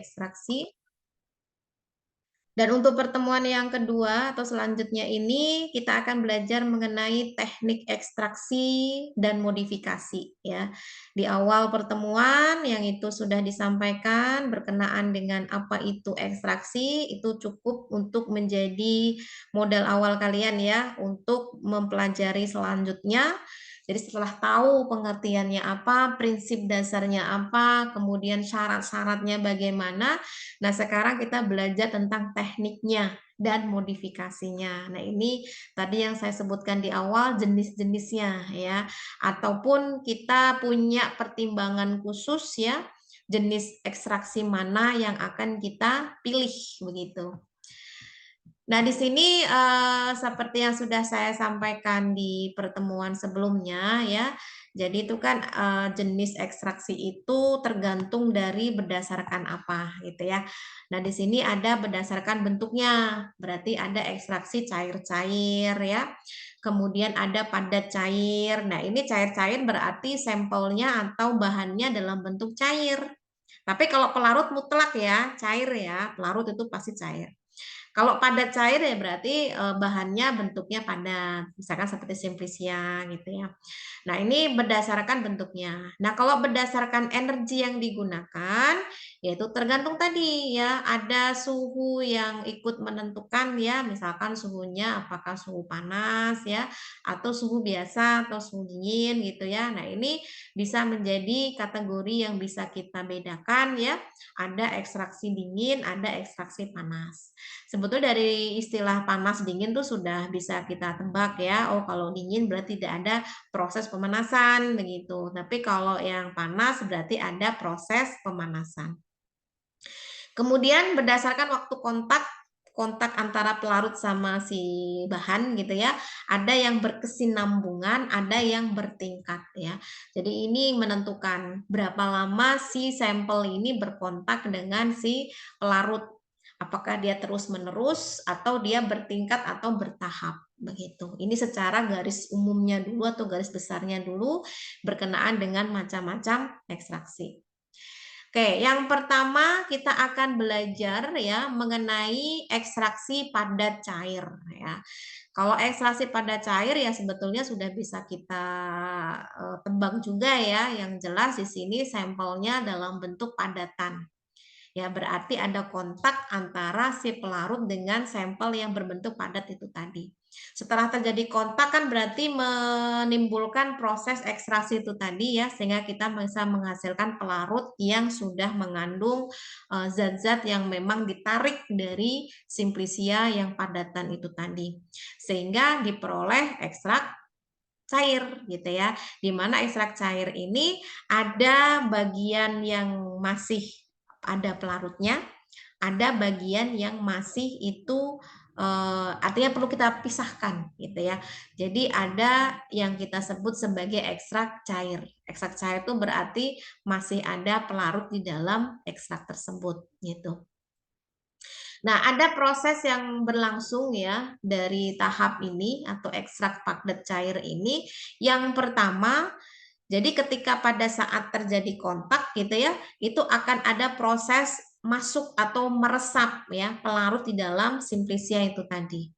ekstraksi. Dan untuk pertemuan yang kedua atau selanjutnya ini kita akan belajar mengenai teknik ekstraksi dan modifikasi ya. Di awal pertemuan yang itu sudah disampaikan berkenaan dengan apa itu ekstraksi, itu cukup untuk menjadi modal awal kalian ya untuk mempelajari selanjutnya. Jadi setelah tahu pengertiannya apa, prinsip dasarnya apa, kemudian syarat-syaratnya bagaimana. Nah, sekarang kita belajar tentang tekniknya dan modifikasinya. Nah, ini tadi yang saya sebutkan di awal jenis-jenisnya ya. Ataupun kita punya pertimbangan khusus ya, jenis ekstraksi mana yang akan kita pilih begitu. Nah, di sini seperti yang sudah saya sampaikan di pertemuan sebelumnya ya. Jadi itu kan jenis ekstraksi itu tergantung dari berdasarkan apa gitu ya. Nah, di sini ada berdasarkan bentuknya. Berarti ada ekstraksi cair-cair ya. Kemudian ada padat cair. Nah, ini cair-cair berarti sampelnya atau bahannya dalam bentuk cair. Tapi kalau pelarut mutlak ya, cair ya. Pelarut itu pasti cair. Kalau padat cair ya berarti bahannya bentuknya padat, misalkan seperti simplisia gitu ya. Nah, ini berdasarkan bentuknya. Nah, kalau berdasarkan energi yang digunakan, yaitu tergantung tadi ya, ada suhu yang ikut menentukan ya, misalkan suhunya apakah suhu panas ya, atau suhu biasa atau suhu dingin gitu ya. Nah, ini bisa menjadi kategori yang bisa kita bedakan ya. Ada ekstraksi dingin, ada ekstraksi panas. Sebetulnya dari istilah panas dingin tuh sudah bisa kita tebak ya. Oh, kalau dingin berarti tidak ada proses pemanasan begitu. Tapi kalau yang panas berarti ada proses pemanasan. Kemudian berdasarkan waktu kontak antara pelarut sama si bahan gitu ya. Ada yang berkesinambungan, ada yang bertingkat ya. Jadi ini menentukan berapa lama si sampel ini berkontak dengan si pelarut. Apakah dia terus-menerus atau dia bertingkat atau bertahap begitu. Ini secara garis umumnya dulu atau garis besarnya dulu berkenaan dengan macam-macam ekstraksi. Oke, yang pertama kita akan belajar ya mengenai ekstraksi padat cair ya. Kalau ekstraksi padat cair ya sebetulnya sudah bisa kita tebak juga ya. Yang jelas di sini sampelnya dalam bentuk padatan. Ya, berarti ada kontak antara si pelarut dengan sampel yang berbentuk padat itu tadi. Setelah terjadi kontak kan berarti menimbulkan proses ekstraksi itu tadi ya, sehingga kita bisa menghasilkan pelarut yang sudah mengandung zat-zat yang memang ditarik dari simplisia yang padatan itu tadi. Sehingga diperoleh ekstrak cair gitu ya. Di mana ekstrak cair ini ada bagian yang masih ada pelarutnya, ada bagian yang masih itu artinya perlu kita pisahkan gitu ya. Jadi ada yang kita sebut sebagai ekstrak cair. Ekstrak cair itu berarti masih ada pelarut di dalam ekstrak tersebut gitu. Nah, ada proses yang berlangsung ya dari tahap ini atau ekstrak padat cair ini. Yang pertama, jadi ketika pada saat terjadi kontak gitu ya, itu akan ada proses masuk atau meresap ya pelarut di dalam simplisia itu tadi.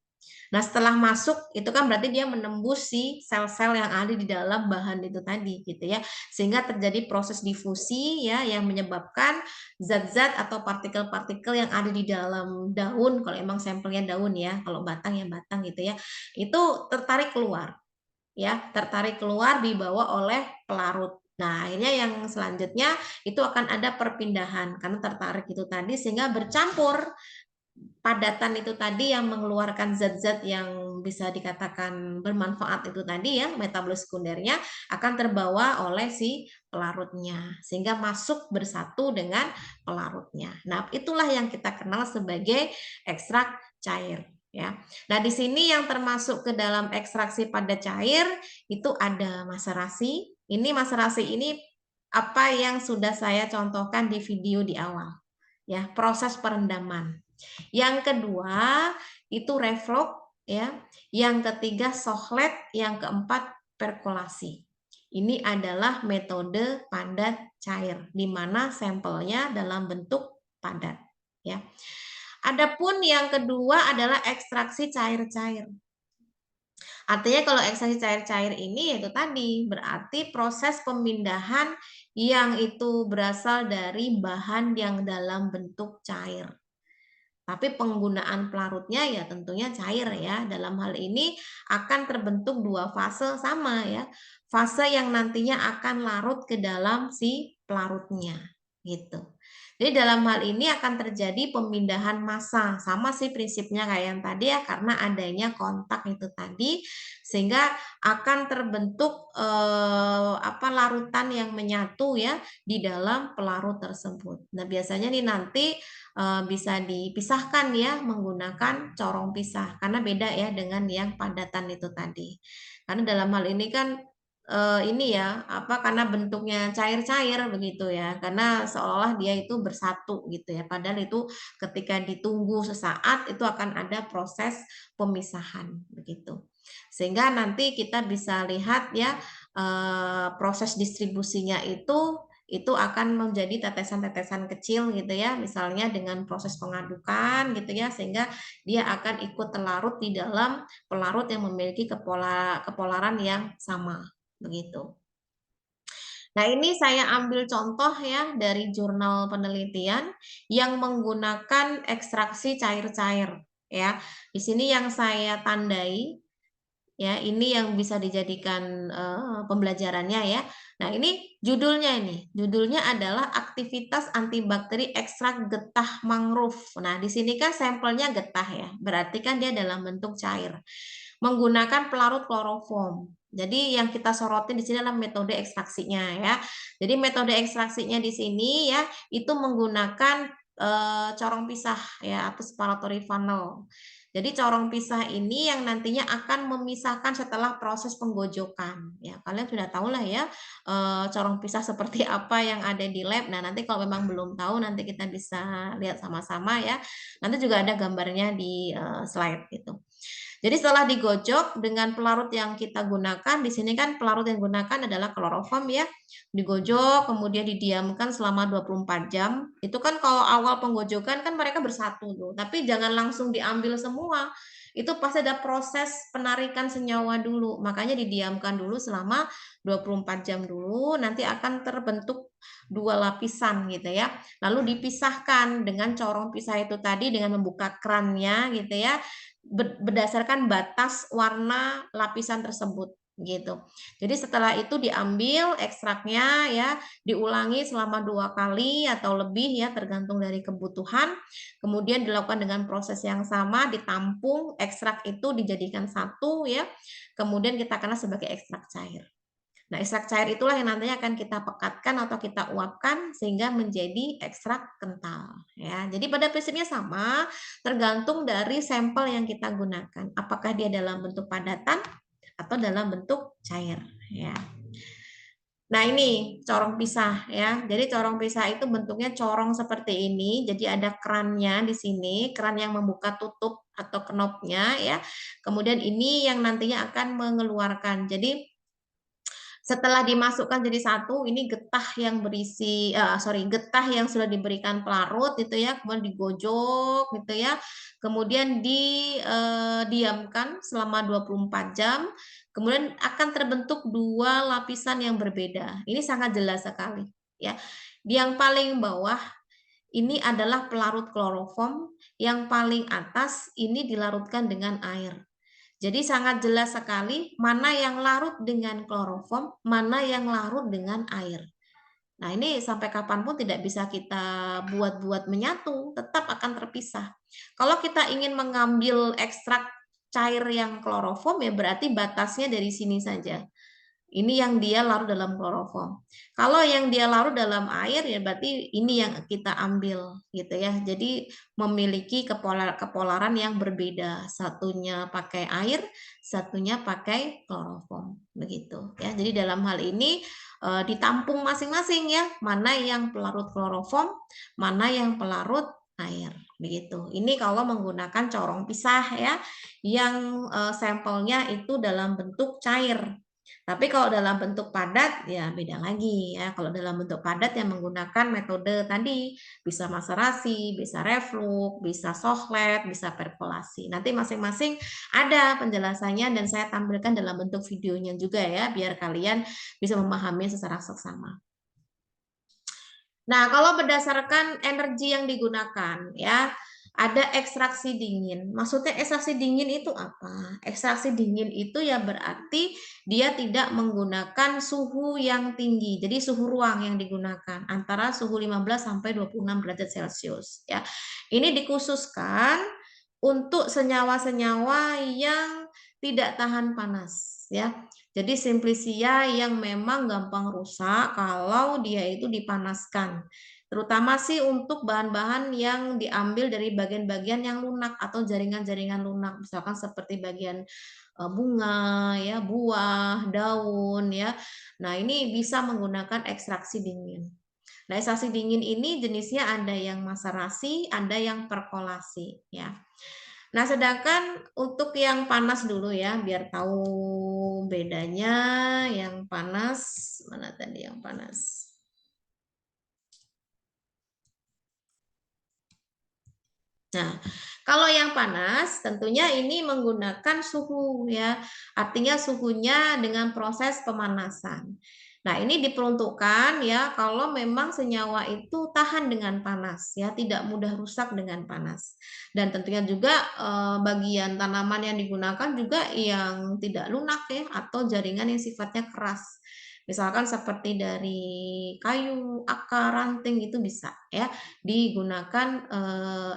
Nah, setelah masuk itu kan berarti dia menembus si sel-sel yang ada di dalam bahan itu tadi gitu ya. Sehingga terjadi proses difusi ya yang menyebabkan zat-zat atau partikel-partikel yang ada di dalam daun, kalau emang sampelnya daun ya, kalau batang ya batang gitu ya. Itu tertarik keluar ya, tertarik keluar dibawa oleh pelarut. Nah, akhirnya yang selanjutnya itu akan ada perpindahan karena tertarik itu tadi sehingga bercampur padatan itu tadi yang mengeluarkan zat-zat yang bisa dikatakan bermanfaat itu tadi ya, metabolis sekundernya akan terbawa oleh si pelarutnya sehingga masuk bersatu dengan pelarutnya. Nah, itulah yang kita kenal sebagai ekstrak cair ya. Nah, di sini yang termasuk ke dalam ekstraksi pada cair itu ada maserasi. Ini maserasi ini apa yang sudah saya contohkan di video di awal ya, proses perendaman. Yang kedua itu reflux ya. Yang ketiga sohlet, yang keempat perkolasi. Ini adalah metode padat cair di mana sampelnya dalam bentuk padat, ya. Adapun yang kedua adalah ekstraksi cair-cair. Artinya kalau ekstraksi cair-cair ini yaitu tadi, berarti proses pemindahan yang itu berasal dari bahan yang dalam bentuk cair. Tapi penggunaan pelarutnya ya tentunya cair ya. Dalam hal ini akan terbentuk dua fase sama ya. Fase yang nantinya akan larut ke dalam si pelarutnya gitu. Jadi dalam hal ini akan terjadi pemindahan massa. Sama sih prinsipnya kayak yang tadi ya, karena adanya kontak itu tadi sehingga akan terbentuk larutan yang menyatu ya di dalam pelarut tersebut. Nah, biasanya nih nanti bisa dipisahkan ya menggunakan corong pisah karena beda ya dengan yang padatan itu tadi. Karena dalam hal ini kan ini ya karena bentuknya cair-cair begitu ya, karena seolah-olah dia itu bersatu gitu ya, padahal itu ketika ditunggu sesaat itu akan ada proses pemisahan begitu. Sehingga nanti kita bisa lihat ya proses distribusinya itu akan menjadi tetesan-tetesan kecil gitu ya, misalnya dengan proses pengadukan gitu ya, sehingga dia akan ikut terlarut di dalam pelarut yang memiliki kepolaran yang sama, begitu. Nah, ini saya ambil contoh ya dari jurnal penelitian yang menggunakan ekstraksi cair-cair ya. Di sini yang saya tandai ya, ini yang bisa dijadikan pembelajarannya ya. Nah, judulnya adalah aktivitas antibakteri ekstrak getah mangrove. Nah, di sini kan sampelnya getah ya, berarti kan dia dalam bentuk cair menggunakan pelarut kloroform. Jadi yang kita soroti di sini adalah metode ekstraksinya ya. Jadi metode ekstraksinya di sini ya itu menggunakan corong pisah ya atau separatory funnel. Jadi corong pisah ini yang nantinya akan memisahkan setelah proses penggojokan. Ya, kalian sudah tahu lah ya corong pisah seperti apa yang ada di lab. Nah, nanti kalau memang belum tahu nanti kita bisa lihat sama-sama ya. Nanti juga ada gambarnya di slide gitu. Jadi setelah digojok dengan pelarut yang kita gunakan, di sini kan pelarut yang digunakan adalah kloroform ya. Digojok, kemudian didiamkan selama 24 jam. Itu kan kalau awal penggojokan kan mereka bersatu tuh, tapi jangan langsung diambil semua. Itu pasti ada proses penarikan senyawa dulu. Makanya didiamkan dulu selama 24 jam dulu, nanti akan terbentuk dua lapisan gitu ya. Lalu dipisahkan dengan corong pisah itu tadi dengan membuka kerannya gitu ya berdasarkan batas warna lapisan tersebut gitu. Jadi setelah itu diambil ekstraknya ya, diulangi selama 2 kali atau lebih ya tergantung dari kebutuhan. Kemudian dilakukan dengan proses yang sama, ditampung, ekstrak itu dijadikan satu ya. Kemudian kita kenal sebagai ekstrak cair. Nah, ekstrak cair itulah yang nantinya akan kita pekatkan atau kita uapkan sehingga menjadi ekstrak kental. Ya, jadi pada prinsipnya sama, tergantung dari sampel yang kita gunakan. Apakah dia dalam bentuk padatan atau dalam bentuk cair. Ya. Nah, ini corong pisah ya. Jadi corong pisah itu bentuknya corong seperti ini. Jadi ada kerannya di sini, keran yang membuka tutup atau knopnya ya. Kemudian ini yang nantinya akan mengeluarkan. Jadi setelah dimasukkan jadi satu, ini getah yang getah yang sudah diberikan pelarut itu ya, kemudian digojok gitu ya. Kemudian didiamkan selama 24 jam. Kemudian akan terbentuk dua lapisan yang berbeda. Ini sangat jelas sekali ya. Yang paling bawah ini adalah pelarut kloroform, yang paling atas ini dilarutkan dengan air. Jadi sangat jelas sekali mana yang larut dengan kloroform, mana yang larut dengan air. Nah, ini sampai kapanpun tidak bisa kita buat-buat menyatu, tetap akan terpisah. Kalau kita ingin mengambil ekstrak cair yang kloroform ya berarti batasnya dari sini saja. Ini yang dia larut dalam kloroform. Kalau yang dia larut dalam air ya berarti ini yang kita ambil gitu ya. Jadi memiliki kepolaran yang berbeda. Satunya pakai air, satunya pakai kloroform begitu ya. Jadi dalam hal ini ditampung masing-masing ya. Mana yang pelarut kloroform, mana yang pelarut air begitu. Ini kalau menggunakan corong pisah ya yang sampelnya itu dalam bentuk cair. Tapi kalau dalam bentuk padat ya beda lagi ya. Kalau dalam bentuk padat yang menggunakan metode tadi bisa maserasi, bisa reflux, bisa sohlet, bisa perkolasi. Nanti masing-masing ada penjelasannya dan saya tampilkan dalam bentuk videonya juga ya biar kalian bisa memahami secara seksama. Nah, kalau berdasarkan energi yang digunakan ya, ada ekstraksi dingin. Maksudnya ekstraksi dingin itu apa? Ekstraksi dingin itu ya berarti dia tidak menggunakan suhu yang tinggi. Jadi suhu ruang yang digunakan antara suhu 15 sampai 26 derajat Celcius ya. Ini dikhususkan untuk senyawa-senyawa yang tidak tahan panas ya. Jadi simplisia yang memang gampang rusak kalau dia itu dipanaskan. Terutama sih untuk bahan-bahan yang diambil dari bagian-bagian yang lunak atau jaringan-jaringan lunak. Misalkan seperti bagian bunga, ya, buah, daun, ya. Nah, ini bisa menggunakan ekstraksi dingin. Nah, ekstraksi dingin ini jenisnya ada yang maserasi, ada yang perkolasi, ya. Nah, sedangkan untuk yang panas dulu ya, biar tahu bedanya. Yang panas, mana tadi yang panas? Nah, kalau yang panas tentunya ini menggunakan suhu ya. Artinya suhunya dengan proses pemanasan. Nah, ini diperuntukkan ya kalau memang senyawa itu tahan dengan panas ya, tidak mudah rusak dengan panas. Dan tentunya juga bagian tanaman yang digunakan juga yang tidak lunak ya atau jaringan yang sifatnya keras. Misalkan seperti dari kayu, akar, ranting itu bisa ya digunakan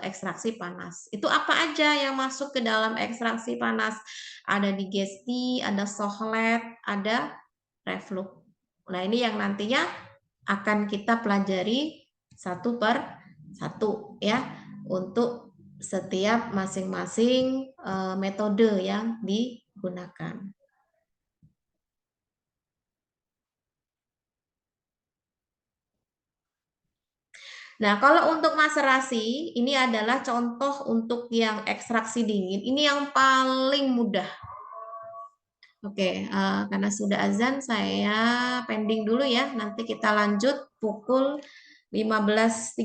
ekstraksi panas. Itu apa aja yang masuk ke dalam ekstraksi panas? Ada digesti, ada sohlet, ada reflux. Nah, ini yang nantinya akan kita pelajari satu per satu ya untuk setiap masing-masing metode yang digunakan. Nah, kalau untuk maserasi, ini adalah contoh untuk yang ekstraksi dingin. Ini yang paling mudah. Oke, karena sudah azan, saya pending dulu ya. Nanti kita lanjut pukul 15.30.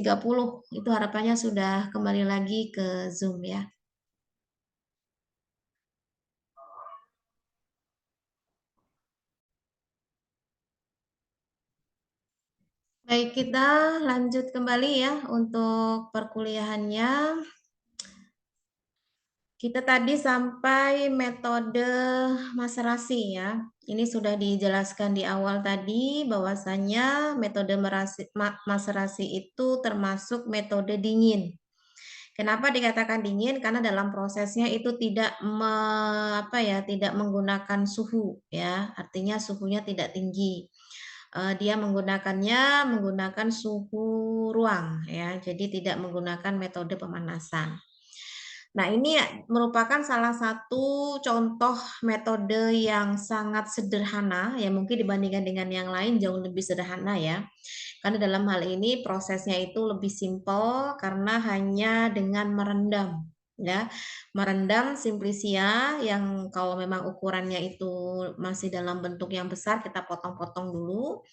Itu harapannya sudah kembali lagi ke Zoom ya. Baik, kita lanjut kembali ya untuk perkuliahannya. Kita tadi sampai metode maserasi ya. Ini sudah dijelaskan di awal tadi bahwasannya metode maserasi itu termasuk metode dingin. Kenapa dikatakan dingin? Karena dalam prosesnya itu tidak tidak menggunakan suhu ya. Artinya suhunya tidak tinggi. Dia menggunakan suhu ruang ya. Jadi tidak menggunakan metode pemanasan. Nah, ini merupakan salah satu contoh metode yang sangat sederhana, ya mungkin dibandingkan dengan yang lain jauh lebih sederhana ya. Karena dalam hal ini prosesnya itu lebih simpel karena hanya dengan merendam ya. Merendam simplisia yang kalau memang ukurannya itu masih dalam bentuk yang besar kita potong-potong dulu.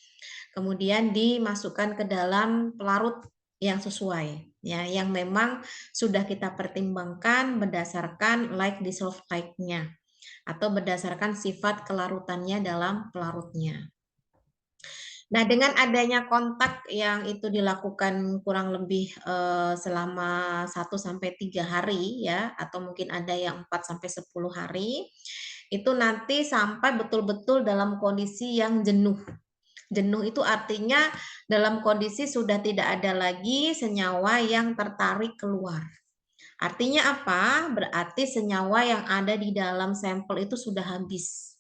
Kemudian dimasukkan ke dalam pelarut yang sesuai ya, yang memang sudah kita pertimbangkan berdasarkan like dissolved like-nya atau berdasarkan sifat kelarutannya dalam pelarutnya. Nah, dengan adanya kontak yang itu dilakukan kurang lebih selama 1 sampai 3 hari ya, atau mungkin ada yang 4 sampai 10 hari, itu nanti sampai betul-betul dalam kondisi yang jenuh. Jenuh itu artinya dalam kondisi sudah tidak ada lagi senyawa yang tertarik keluar. Artinya apa? Berarti senyawa yang ada di dalam sampel itu sudah habis.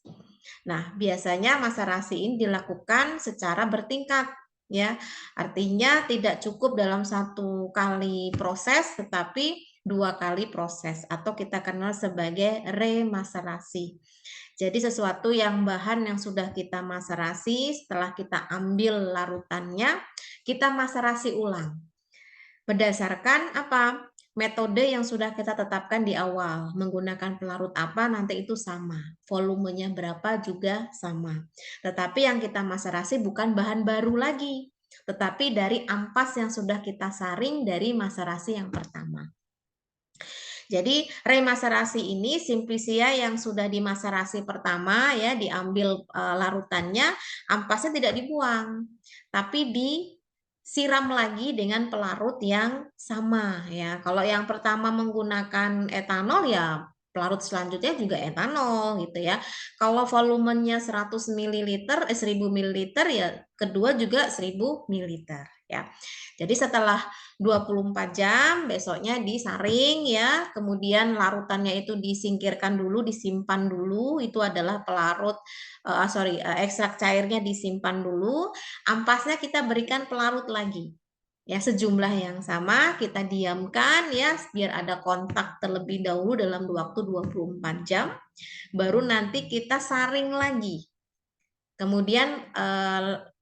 Nah, biasanya maserasi ini dilakukan secara bertingkat ya. Artinya tidak cukup dalam 1 kali proses tetapi 2 kali proses atau kita kenal sebagai remaserasi. Jadi sesuatu yang bahan yang sudah kita maserasi, setelah kita ambil larutannya, kita maserasi ulang. Berdasarkan apa? metode yang sudah kita tetapkan di awal, menggunakan pelarut apa nanti itu sama, volumenya berapa juga sama. Tetapi yang kita maserasi bukan bahan baru lagi, tetapi dari ampas yang sudah kita saring dari maserasi yang pertama. Jadi remaserasi ini simplisia yang sudah dimaserasi pertama ya, diambil larutannya, ampasnya tidak dibuang, tapi disiram lagi dengan pelarut yang sama ya. Kalau yang pertama menggunakan etanol ya pelarut selanjutnya juga etanol gitu ya. Kalau volumenya 100 ml, 1000 ml ya kedua juga 1000 ml ya. Jadi setelah 24 jam, besoknya disaring ya, kemudian larutannya itu disingkirkan dulu, disimpan dulu, itu adalah pelarut, ekstrak cairnya disimpan dulu, ampasnya kita berikan pelarut lagi. Ya, sejumlah yang sama kita diamkan ya, biar ada kontak terlebih dahulu dalam waktu 24 jam, baru nanti kita saring lagi. Kemudian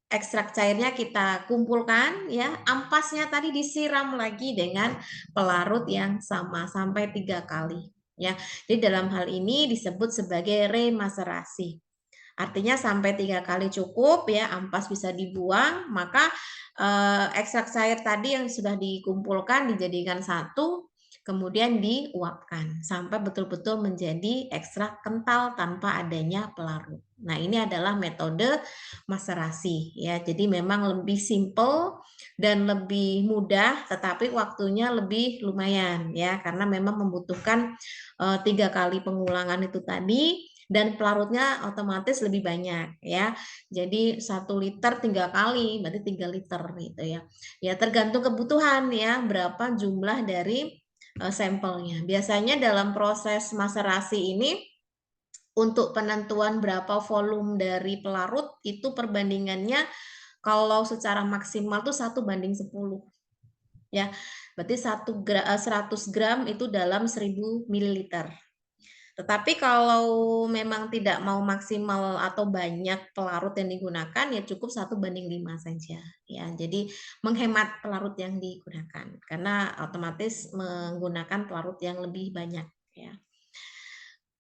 ekstrak cairnya kita kumpulkan ya, ampasnya tadi disiram lagi dengan pelarut yang sama sampai 3 kali ya. Jadi dalam hal ini disebut sebagai remaserasi. Artinya sampai 3 kali cukup ya, ampas bisa dibuang, maka ekstrak cair tadi yang sudah dikumpulkan dijadikan satu, kemudian diuapkan sampai betul-betul menjadi ekstrak kental tanpa adanya pelarut. Nah, ini adalah metode maserasi ya. Jadi memang lebih simple dan lebih mudah, tetapi waktunya lebih lumayan ya, karena memang membutuhkan 3 kali pengulangan itu tadi dan pelarutnya otomatis lebih banyak ya. Jadi 1 liter 3 kali, berarti 3 liter gitu ya. Ya tergantung kebutuhan ya, berapa jumlah dari sampelnya. Biasanya dalam proses maserasi ini untuk penentuan berapa volume dari pelarut itu perbandingannya kalau secara maksimal tuh 1:10 ya. Berarti 100 gram itu dalam 1000 ml. Tetapi kalau memang tidak mau maksimal atau banyak pelarut yang digunakan, ya cukup 1:5 saja ya. Jadi menghemat pelarut yang digunakan, karena otomatis menggunakan pelarut yang lebih banyak ya.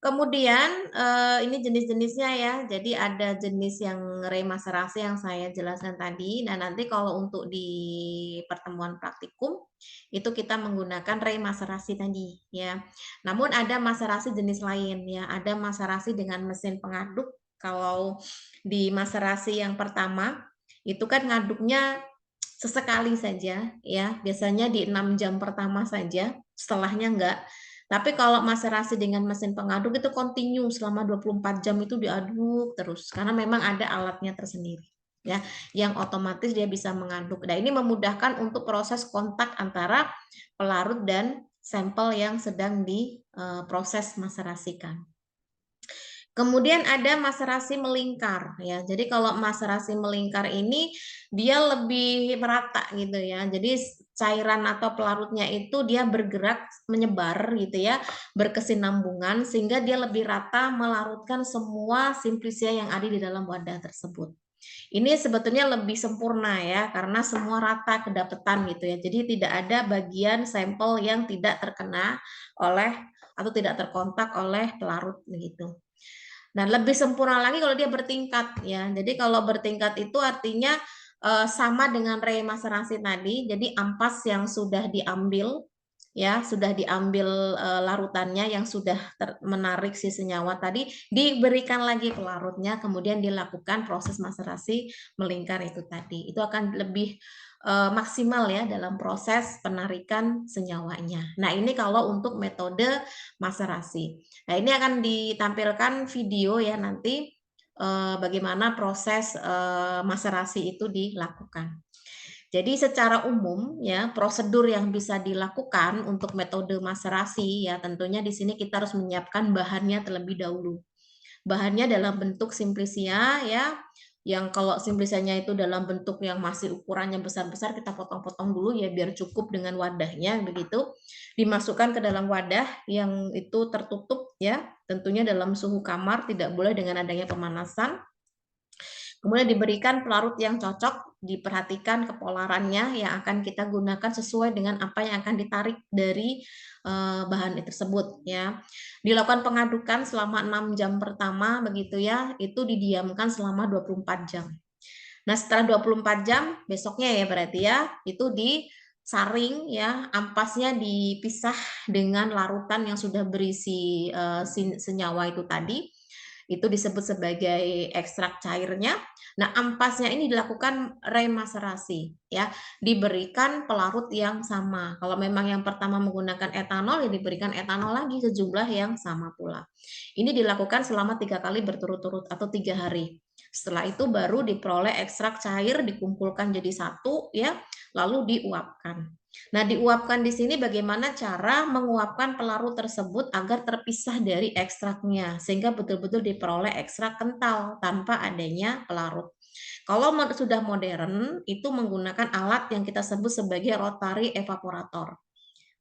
Kemudian, ini jenis-jenisnya ya. Jadi ada jenis yang remaserasi yang saya jelaskan tadi. Nah, nanti kalau untuk di pertemuan praktikum, itu kita menggunakan remaserasi tadi ya. Namun ada maserasi jenis lain ya, ada maserasi dengan mesin pengaduk. Kalau di maserasi yang pertama, itu kan ngaduknya sesekali saja ya, biasanya di 6 jam pertama saja, setelahnya enggak. Tapi kalau maserasi dengan mesin pengaduk itu kontinu selama 24 jam itu diaduk terus, karena memang ada alatnya tersendiri ya, yang otomatis dia bisa mengaduk. Nah, ini memudahkan untuk proses kontak antara pelarut dan sampel yang sedang diproses maserasikan. Kemudian ada maserasi melingkar ya. Jadi kalau maserasi melingkar ini dia lebih merata gitu ya. Jadi cairan atau pelarutnya itu dia bergerak menyebar gitu ya, berkesinambungan sehingga dia lebih rata melarutkan semua simplisia yang ada di dalam wadah tersebut. Ini sebetulnya lebih sempurna ya, karena semua rata kedapatan gitu ya. Jadi tidak ada bagian sampel yang tidak terkena oleh atau tidak terkontak oleh pelarut begitu. Nah, lebih sempurna lagi kalau dia bertingkat ya. Jadi kalau bertingkat itu artinya sama dengan remaserasi tadi. Jadi ampas yang sudah diambil ya, sudah diambil larutannya yang sudah menarik si senyawa tadi, diberikan lagi pelarutnya, kemudian dilakukan proses maserasi melingkar itu tadi. Itu akan lebih maksimal ya dalam proses penarikan senyawanya. Nah, ini kalau untuk metode maserasi. Nah, ini akan ditampilkan video ya nanti bagaimana proses maserasi itu dilakukan. Jadi secara umum ya prosedur yang bisa dilakukan untuk metode maserasi ya tentunya di sini kita harus menyiapkan bahannya terlebih dahulu. Bahannya dalam bentuk simplisia ya, yang kalau simplisianya itu dalam bentuk yang masih ukurannya besar-besar kita potong-potong dulu ya biar cukup dengan wadahnya begitu. Dimasukkan ke dalam wadah yang itu tertutup ya, tentunya dalam suhu kamar tidak boleh dengan adanya pemanasan. Kemudian diberikan pelarut yang cocok, diperhatikan kepolarannya yang akan kita gunakan sesuai dengan apa yang akan ditarik dari bahan tersebut ya. Dilakukan pengadukan selama 6 jam pertama begitu ya, itu didiamkan selama 24 jam. Nah, setelah 24 jam besoknya ya berarti ya, itu disaring ya, ampasnya dipisah dengan larutan yang sudah berisi senyawa itu tadi. Itu disebut sebagai ekstrak cairnya. Nah, ampasnya ini dilakukan remaserasi ya, diberikan pelarut yang sama. Kalau memang yang pertama menggunakan etanol, ya diberikan etanol lagi sejumlah yang sama pula. Ini dilakukan selama 3 kali berturut-turut atau 3 hari. Setelah itu baru diperoleh ekstrak cair, dikumpulkan jadi satu ya, lalu diuapkan. Nah, diuapkan di sini bagaimana cara menguapkan pelarut tersebut agar terpisah dari ekstraknya, sehingga betul-betul diperoleh ekstrak kental tanpa adanya pelarut. Kalau sudah modern, itu menggunakan alat yang kita sebut sebagai rotary evaporator.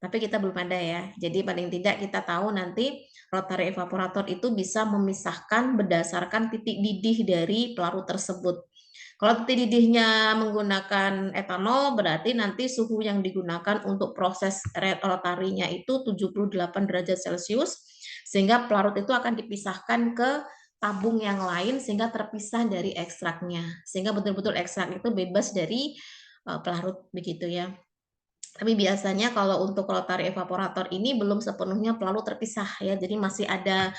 Tapi kita belum ada ya. Jadi paling tidak kita tahu nanti rotary evaporator itu bisa memisahkan berdasarkan titik didih dari pelarut tersebut. Kalau titik didihnya menggunakan etanol, berarti nanti suhu yang digunakan untuk proses rotarinya itu 78 derajat Celcius, sehingga pelarut itu akan dipisahkan ke tabung yang lain sehingga terpisah dari ekstraknya. Sehingga betul-betul ekstrak itu bebas dari pelarut begitu ya. Tapi biasanya kalau untuk rotary evaporator ini belum sepenuhnya pelarut terpisah ya, jadi masih ada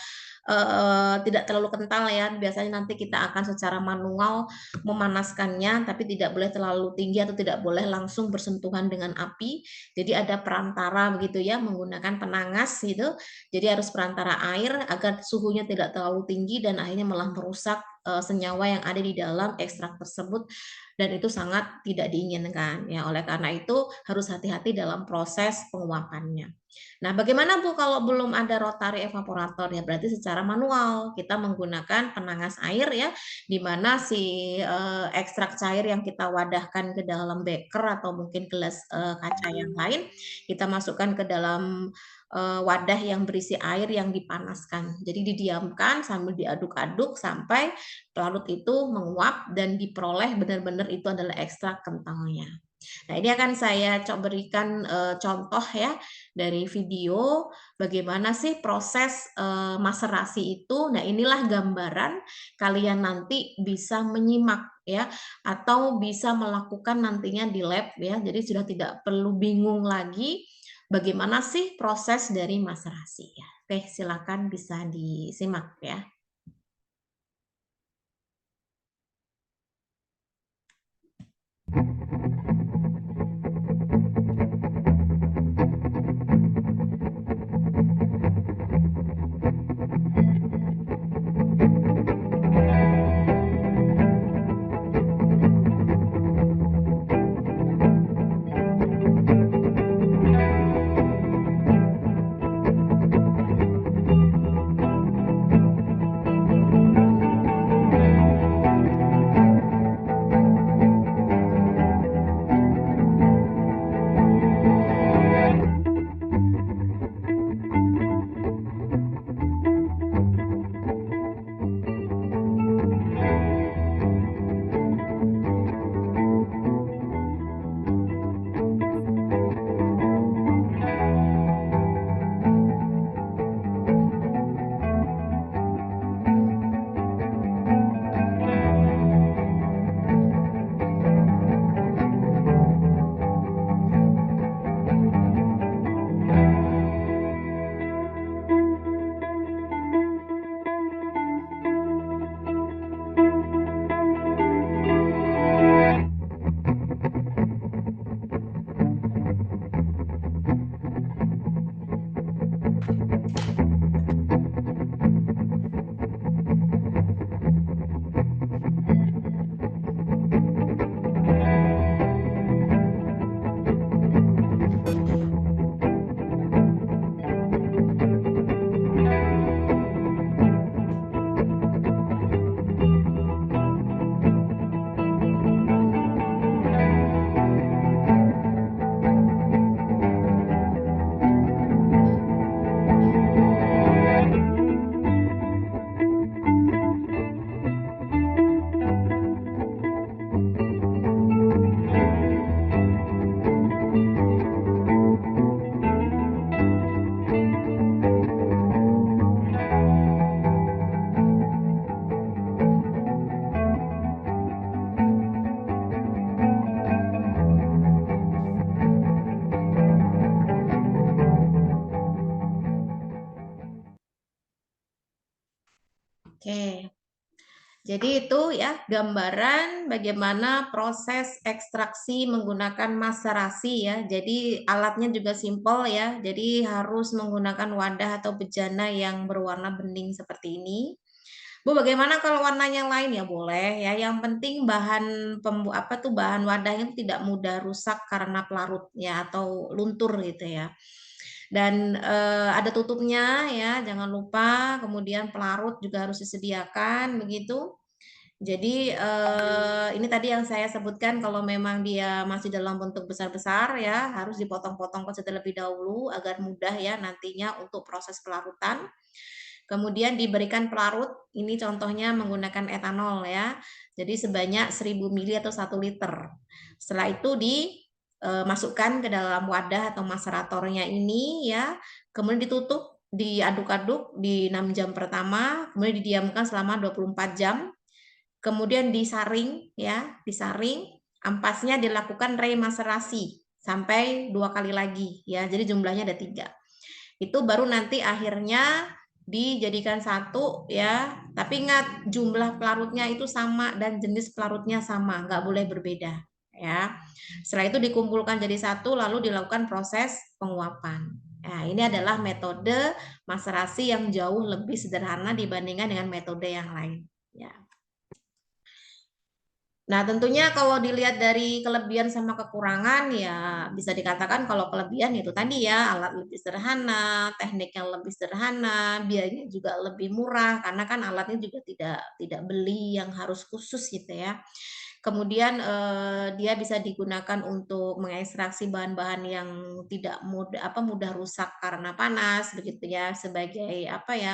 tidak terlalu kental ya. Biasanya nanti kita akan secara manual memanaskannya, tapi tidak boleh terlalu tinggi atau tidak boleh langsung bersentuhan dengan api. Jadi ada perantara begitu ya, menggunakan penangas gitu. Jadi harus perantara air agar suhunya tidak terlalu tinggi dan akhirnya malah merusak senyawa yang ada di dalam ekstrak tersebut, dan itu sangat tidak diinginkan ya. Oleh karena itu harus hati-hati dalam proses penguapannya. Nah, bagaimana Bu kalau belum ada rotary evaporator ya? Berarti secara manual kita menggunakan penangas air ya, di mana si ekstrak cair yang kita wadahkan ke dalam beker atau mungkin gelas kaca yang lain, kita masukkan ke dalam wadah yang berisi air yang dipanaskan. Jadi didiamkan sambil diaduk-aduk sampai pelarut itu menguap dan diperoleh benar-benar itu adalah ekstrak kentalnya. Nah, ini akan saya berikan contoh ya dari video bagaimana sih proses maserasi itu. Nah, inilah gambaran, kalian nanti bisa menyimak ya atau bisa melakukan nantinya di lab ya. Jadi sudah tidak perlu bingung lagi bagaimana sih proses dari maserasi ya. Oke, silakan bisa disimak ya. Oke. Jadi itu ya gambaran bagaimana proses ekstraksi menggunakan maserasi ya. Jadi alatnya juga simpel ya. Jadi harus menggunakan wadah atau bejana yang berwarna bening seperti ini. Bu, bagaimana kalau warnanya lain ya boleh ya. Yang penting bahan wadahnya tidak mudah rusak karena pelarut ya atau luntur gitu ya. Dan ada tutupnya ya, jangan lupa. Kemudian pelarut juga harus disediakan begitu. Jadi ini tadi yang saya sebutkan kalau memang dia masih dalam bentuk besar-besar ya harus dipotong-potong terlebih dahulu agar mudah ya nantinya untuk proses pelarutan. Kemudian diberikan pelarut, ini contohnya menggunakan etanol ya. Jadi sebanyak 1000 mili atau 1 liter. Setelah itu dimasukkan ke dalam wadah atau maceratornya ini ya. Kemudian ditutup, diaduk-aduk di 6 jam pertama, kemudian didiamkan selama 24 jam. Kemudian disaring ya, disaring. Ampasnya dilakukan remaserasi sampai 2 kali lagi ya. Jadi jumlahnya ada 3. Itu baru nanti akhirnya dijadikan satu ya, tapi ingat jumlah pelarutnya itu sama dan jenis pelarutnya sama, nggak boleh berbeda ya. Setelah itu dikumpulkan jadi satu lalu dilakukan proses penguapan. Nah, ini adalah metode maserasi yang jauh lebih sederhana dibandingkan dengan metode yang lain ya. Nah, tentunya kalau dilihat dari kelebihan sama kekurangan, ya bisa dikatakan kalau kelebihan itu tadi ya, alat lebih sederhana, teknik yang lebih sederhana, biayanya juga lebih murah, karena kan alatnya juga tidak beli yang harus khusus gitu ya. Kemudian dia bisa digunakan untuk mengekstraksi bahan-bahan yang tidak mudah rusak karena panas begitu ya, sebagai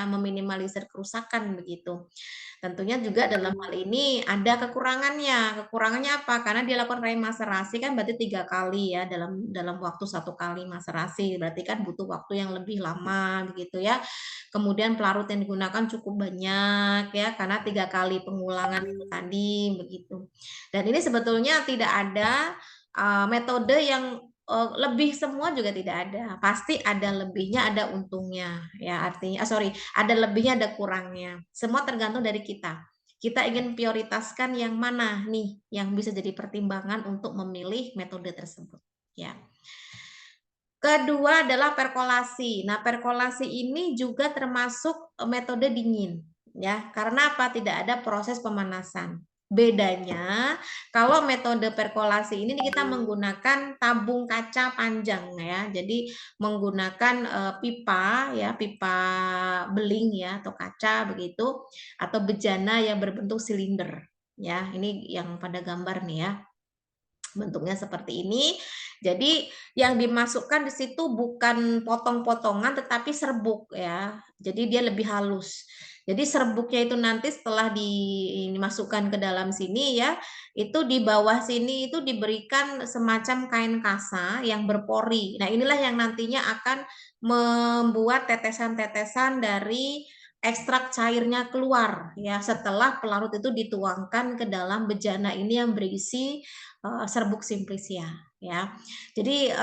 meminimalisir kerusakan begitu. Tentunya juga dalam hal ini ada kekurangannya. Kekurangannya apa? Karena dia lakukan remaserasi kan berarti 3 kali ya dalam dalam waktu 1 kali maserasi. Berarti kan butuh waktu yang lebih lama begitu ya. Kemudian pelarut yang digunakan cukup banyak ya karena 3 kali pengulangan itu tadi begitu. Dan ini sebetulnya tidak ada metode yang lebih semua juga tidak ada. Pasti ada lebihnya, ada untungnya ya artinya sorry, ada lebihnya, ada kurangnya. Semua tergantung dari kita. Kita ingin prioritaskan yang mana nih yang bisa jadi pertimbangan untuk memilih metode tersebut, ya. Kedua adalah perkolasi. Nah, perkolasi ini juga termasuk metode dingin, ya. Karena apa? Tidak ada proses pemanasan. Bedanya, kalau metode perkolasi ini kita menggunakan tabung kaca panjang ya. Jadi menggunakan pipa ya, pipa beling ya atau kaca begitu atau bejana yang berbentuk silinder. Ya, ini yang pada gambar nih ya. Bentuknya seperti ini. Jadi yang dimasukkan di situ bukan potong-potongan tetapi serbuk ya. Jadi dia lebih halus. Jadi serbuknya itu nanti setelah dimasukkan ke dalam sini ya, itu di bawah sini itu diberikan semacam kain kasa yang berpori. Nah, inilah yang nantinya akan membuat tetesan-tetesan dari ekstrak cairnya keluar ya setelah pelarut itu dituangkan ke dalam bejana ini yang berisi serbuk simplisia ya. Jadi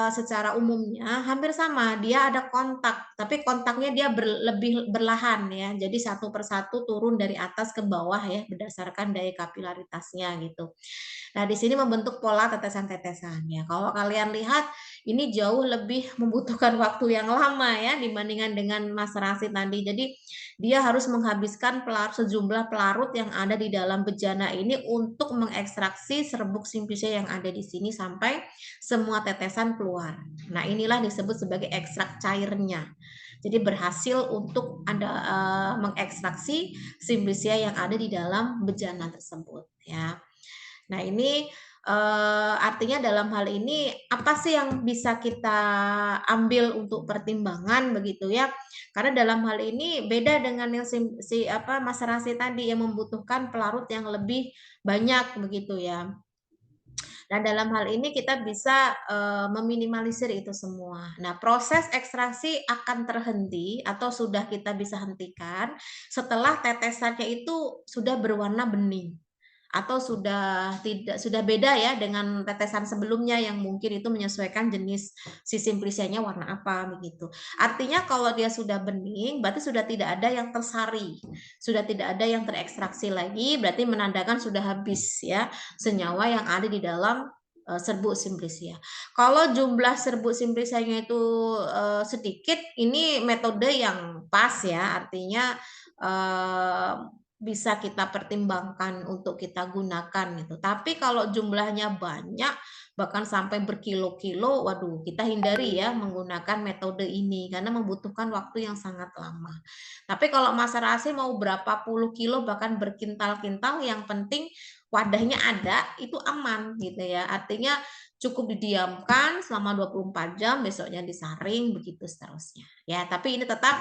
secara umumnya hampir sama, dia ada kontak, tapi kontaknya dia lebih berlahan ya. Jadi satu persatu turun dari atas ke bawah ya berdasarkan daya kapilaritasnya gitu. Nah, di sini membentuk pola tetesan-tetesan ya. Kalau kalian lihat ini jauh lebih membutuhkan waktu yang lama ya dibandingkan dengan maserasi tadi. Jadi dia harus menghabiskan sejumlah pelarut yang ada di dalam bejana ini untuk mengekstraksi serbuk simplisia yang ada di sini sampai semua tetesan keluar. Nah, inilah disebut sebagai ekstrak cairnya. Jadi berhasil untuk mengekstraksi simplisia yang ada di dalam bejana tersebut ya. Nah, ini artinya dalam hal ini apa sih yang bisa kita ambil untuk pertimbangan begitu ya. Karena dalam hal ini beda dengan yang maserasi tadi yang membutuhkan pelarut yang lebih banyak begitu ya. Nah, dalam hal ini kita bisa meminimalisir itu semua. Nah, proses ekstraksi akan terhenti atau sudah kita bisa hentikan setelah tetesannya itu sudah berwarna bening. atau sudah beda ya dengan tetesan sebelumnya yang mungkin itu menyesuaikan jenis si simplicianya warna apa begitu. Artinya kalau dia sudah bening berarti sudah tidak ada yang tersari, sudah tidak ada yang terekstraksi lagi, berarti menandakan sudah habis ya senyawa yang ada di dalam serbuk simplicia. Kalau jumlah serbuk simplicianya itu sedikit, ini metode yang pas ya, artinya bisa kita pertimbangkan untuk kita gunakan gitu. Tapi kalau jumlahnya banyak, bahkan sampai berkilo-kilo, waduh, kita hindari ya menggunakan metode ini karena membutuhkan waktu yang sangat lama. Tapi kalau Mas Rasi mau berapa puluh kilo bahkan berkintal-kintal, yang penting wadahnya ada, itu aman gitu ya. Artinya cukup didiamkan selama 24 jam, besoknya disaring, begitu seterusnya. Ya, tapi ini tetap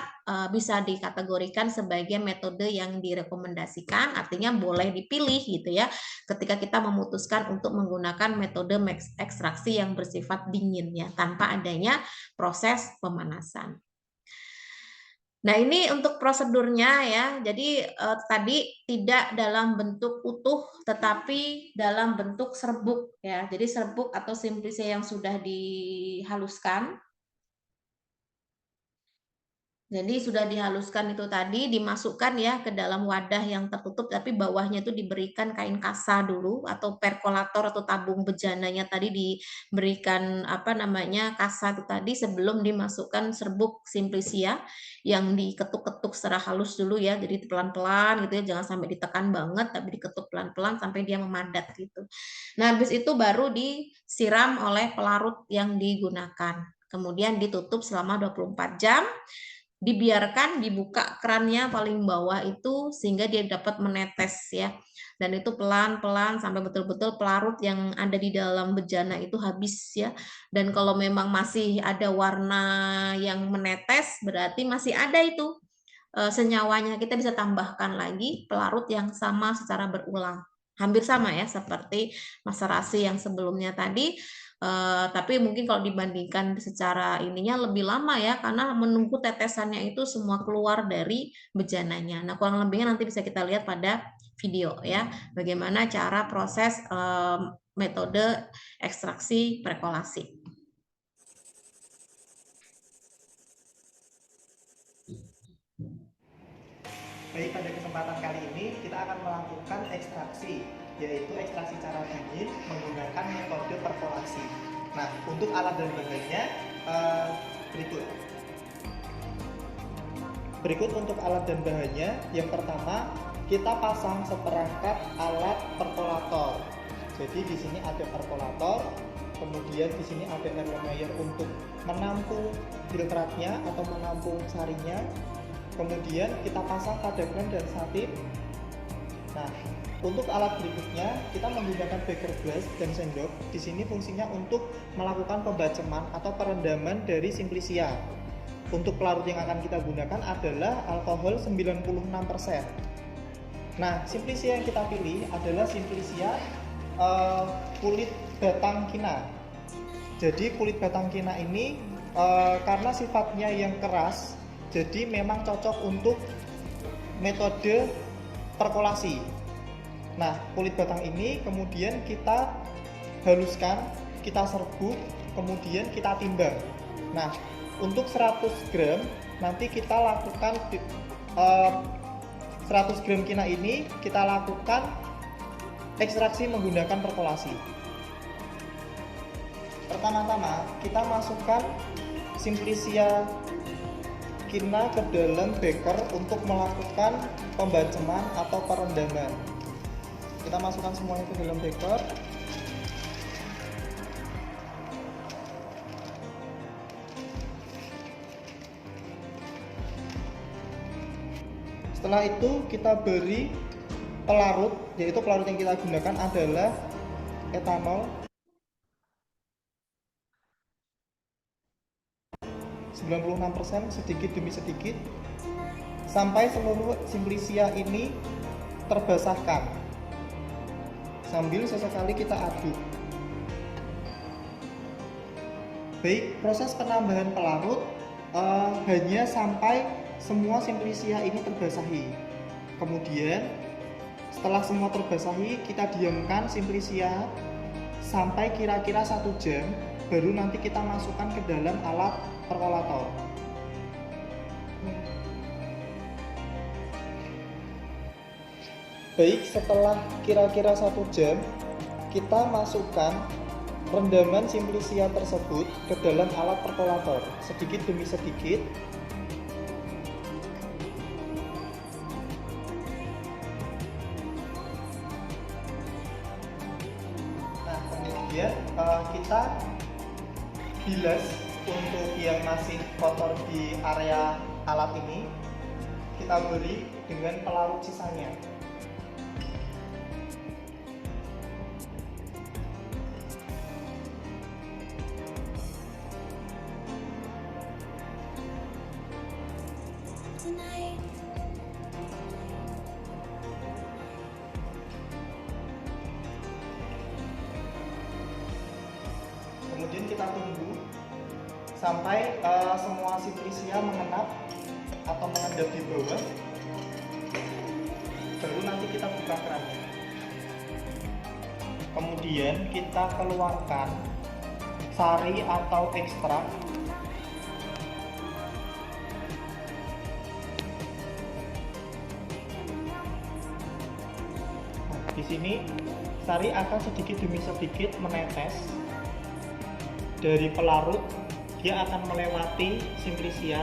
bisa dikategorikan sebagai metode yang direkomendasikan, artinya boleh dipilih gitu ya, ketika kita memutuskan untuk menggunakan metode ekstraksi yang bersifat dingin ya, tanpa adanya proses pemanasan. Nah, ini untuk prosedurnya ya. Jadi tadi tidak dalam bentuk utuh, tetapi dalam bentuk serbuk ya. Jadi serbuk atau simplicia yang sudah dihaluskan. Jadi sudah dihaluskan itu tadi, dimasukkan ya ke dalam wadah yang tertutup, tapi bawahnya itu diberikan kain kasa dulu atau perkolator atau tabung bejananya tadi diberikan apa namanya kasa itu tadi sebelum dimasukkan serbuk simplicia yang diketuk-ketuk secara halus dulu ya, jadi pelan-pelan gitu ya, jangan sampai ditekan banget, tapi diketuk pelan-pelan sampai dia memadat gitu. Nah, habis itu baru disiram oleh pelarut yang digunakan. Kemudian ditutup selama 24 jam. Dibiarkan dibuka kerannya paling bawah itu sehingga dia dapat menetes ya, dan itu pelan-pelan sampai betul-betul pelarut yang ada di dalam bejana itu habis ya. Dan kalau memang masih ada warna yang menetes berarti masih ada itu senyawanya, kita bisa tambahkan lagi pelarut yang sama secara berulang, hampir sama ya seperti maserasi yang sebelumnya tadi. Tapi mungkin kalau dibandingkan secara ininya lebih lama ya, karena menunggu tetesannya itu semua keluar dari bejananya. Nah, kurang lebihnya nanti bisa kita lihat pada video ya, bagaimana cara proses metode ekstraksi perkolasi. Baik, pada kesempatan kali ini kita akan melakukan ekstraksi, yaitu ekstraksi cara dingin menggunakan metode perkolasi. Nah, untuk alat dan bahannya berikut. Berikut untuk alat dan bahannya. Yang pertama, kita pasang seperangkat alat perkolator. Jadi di sini ada perkolator, kemudian di sini ada Erlenmeyer untuk menampung filtratnya atau menampung sarinya. Kemudian kita pasang kadagran dan satin. Nah, untuk alat berikutnya kita menggunakan beker glass dan sendok. Di sini fungsinya untuk melakukan pembaceman atau perendaman dari simplicia. Untuk pelarut yang akan kita gunakan adalah alkohol 96%. Nah, simplicia yang kita pilih adalah simplicia kulit batang kina. Jadi kulit batang kina ini karena sifatnya yang keras, jadi memang cocok untuk metode perkolasi. Nah, kulit batang ini kemudian kita haluskan, kita serbuk, kemudian kita timbang. Nah, untuk 100 gram nanti kita lakukan 100 gram kina ini kita lakukan ekstraksi menggunakan perkolasi. Pertama-tama kita masukkan simplicia kina ke dalam beker untuk melakukan pembaceman atau perendaman. Kita masukkan semuanya ke dalam beker. Setelah itu kita beri pelarut, yaitu pelarut yang kita gunakan adalah etanol 96% sedikit demi sedikit sampai seluruh simplicia ini terbasahkan, sambil sesekali kita aduk. Baik, proses penambahan pelarut hanya sampai semua simplicia ini terbasahi. Kemudian Setelah semua terbasahi, kita diamkan Simplisia sampai kira-kira 1 jam, baru nanti kita masukkan ke dalam alat perkolator. Baik, setelah kira-kira 1 jam, kita masukkan rendaman Simplisia tersebut ke dalam alat perkolator, sedikit demi sedikit. Nah, kemudian kita bilas untuk yang masih kotor di area alat ini, kita beri dengan pelarut sisanya. Kemudian kita tunggu sampai semua Simplisia mengenap atau mengendap di bawah, baru nanti kita buka kerannya. Kemudian kita keluarkan sari atau ekstrak. Nah, di sini sari akan sedikit demi sedikit menetes dari pelarut, dia akan melewati Simplisia.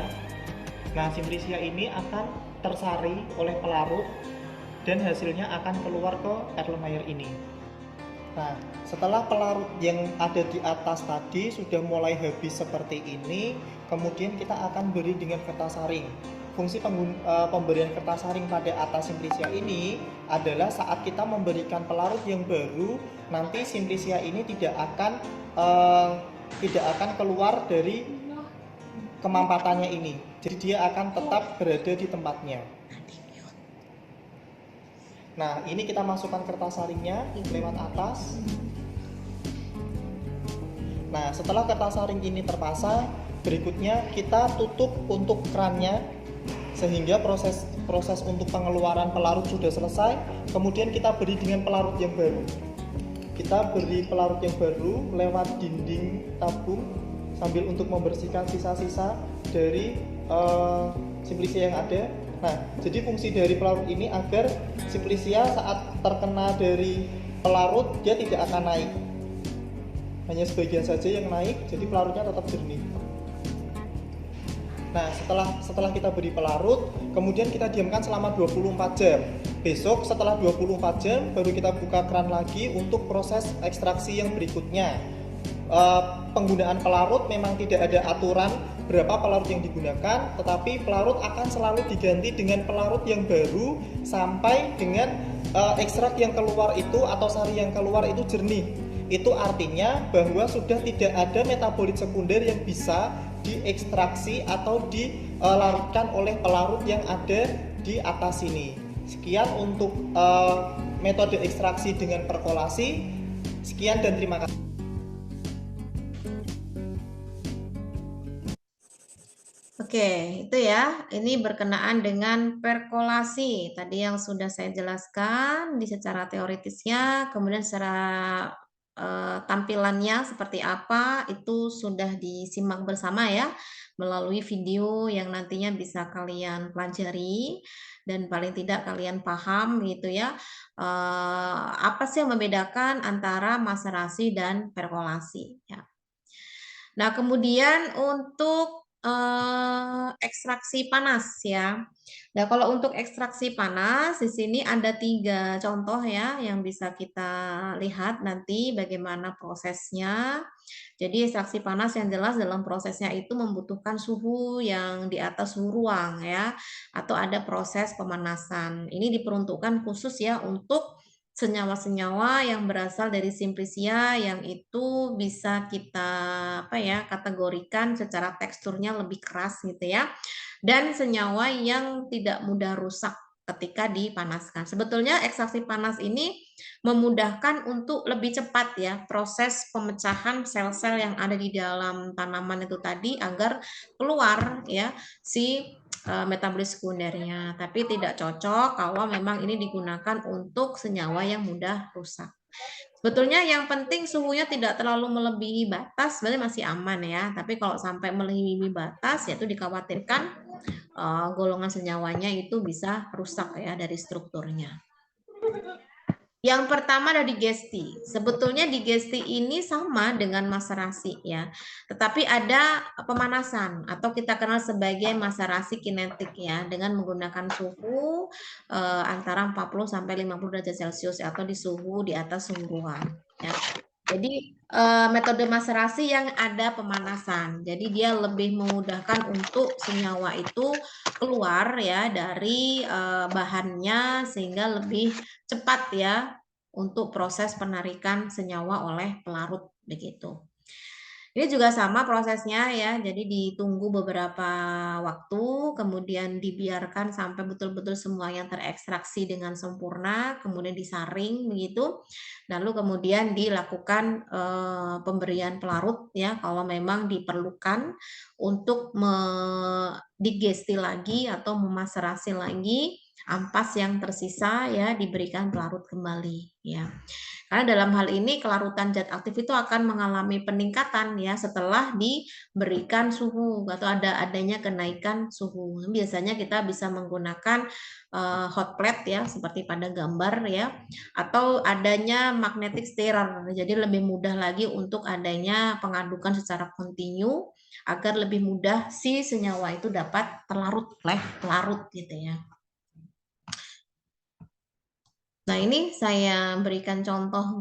Nah, Simplisia ini akan tersari oleh pelarut dan hasilnya akan keluar ke Erlenmeyer ini. Nah, setelah pelarut yang ada di atas tadi sudah mulai habis seperti ini, kemudian kita akan beri dengan kertas saring. Fungsi pemberian kertas saring pada atas Simplisia ini adalah saat kita memberikan pelarut yang baru, nanti Simplisia ini tidak akan keluar dari kemampatannya ini. Jadi dia akan tetap berada di tempatnya. Nah, ini kita masukkan kertas saringnya lewat atas. Nah, setelah kertas saring ini terpasang, berikutnya kita tutup untuk kerannya sehingga proses untuk pengeluaran pelarut sudah selesai. Kemudian kita beri dengan pelarut yang baru. Kita beri pelarut yang baru lewat dinding tabung sambil untuk membersihkan sisa-sisa dari Simplisia yang ada. Nah, jadi fungsi dari pelarut ini agar Simplisia saat terkena dari pelarut dia tidak akan naik, hanya sebagian saja yang naik, jadi pelarutnya tetap jernih. Nah, setelah kita beri pelarut, kemudian kita diamkan selama 24 jam. Besok setelah 24 jam baru kita buka keran lagi untuk proses ekstraksi yang berikutnya. Penggunaan pelarut memang tidak ada aturan berapa pelarut yang digunakan, tetapi pelarut akan selalu diganti dengan pelarut yang baru sampai dengan ekstrak yang keluar itu atau sari yang keluar itu jernih. Itu artinya bahwa sudah tidak ada metabolit sekunder yang bisa diekstraksi atau dilarutkan oleh pelarut yang ada di atas ini. Sekian untuk metode ekstraksi dengan perkolasi. Sekian dan terima kasih. Oke, itu ya. Ini berkenaan dengan perkolasi. Tadi yang sudah saya jelaskan di secara teoritisnya, kemudian secara tampilannya seperti apa, itu sudah disimak bersama ya, melalui video yang nantinya bisa kalian pelajari dan paling tidak kalian paham gitu ya. Apa sih yang membedakan antara maserasi dan perkolasi ya. Nah, kemudian untuk ekstraksi panas ya. Nah, kalau untuk ekstraksi panas di sini ada 3 contoh ya yang bisa kita lihat nanti bagaimana prosesnya. Jadi ekstraksi panas yang jelas dalam prosesnya itu membutuhkan suhu yang di atas suhu ruang ya, atau ada proses pemanasan. Ini diperuntukkan khusus ya untuk senyawa-senyawa yang berasal dari Simplisia yang itu bisa kita kategorikan secara teksturnya lebih keras gitu ya, dan senyawa yang tidak mudah rusak ketika dipanaskan. Sebetulnya ekstraksi panas ini memudahkan untuk lebih cepat ya proses pemecahan sel-sel yang ada di dalam tanaman itu tadi agar keluar ya si metabolis sekundernya, tapi tidak cocok kalau memang ini digunakan untuk senyawa yang mudah rusak. Sebetulnya yang penting suhunya tidak terlalu melebihi batas, sebenarnya masih aman ya. Tapi kalau sampai melebihi batas, yaitu dikhawatirkan golongan senyawanya itu bisa rusak ya dari strukturnya. Yang pertama ada digesti. Sebetulnya digesti ini sama dengan maserasi ya. Tetapi ada pemanasan atau kita kenal sebagai maserasi kinetik ya, dengan menggunakan suhu antara 40 sampai 50 derajat Celcius atau di suhu di atas suhu ruang ya. Jadi metode maserasi yang ada pemanasan. Jadi dia lebih memudahkan untuk senyawa itu keluar ya dari bahannya sehingga lebih cepat ya untuk proses penarikan senyawa oleh pelarut begitu. Ini juga sama prosesnya ya, jadi ditunggu beberapa waktu, kemudian dibiarkan sampai betul-betul semuanya terekstraksi dengan sempurna, kemudian disaring begitu, lalu kemudian dilakukan pemberian pelarut ya, kalau memang diperlukan untuk digesti lagi atau memaserasi lagi ampas yang tersisa ya, diberikan pelarut kembali ya. Karena dalam hal ini kelarutan zat aktif itu akan mengalami peningkatan ya setelah diberikan suhu atau adanya kenaikan suhu. Biasanya kita bisa menggunakan hot plate ya seperti pada gambar ya, atau adanya magnetic stirrer. Jadi lebih mudah lagi untuk adanya pengadukan secara kontinu agar lebih mudah si senyawa itu dapat terlarut oleh pelarut gitu ya. Nah, ini saya berikan contoh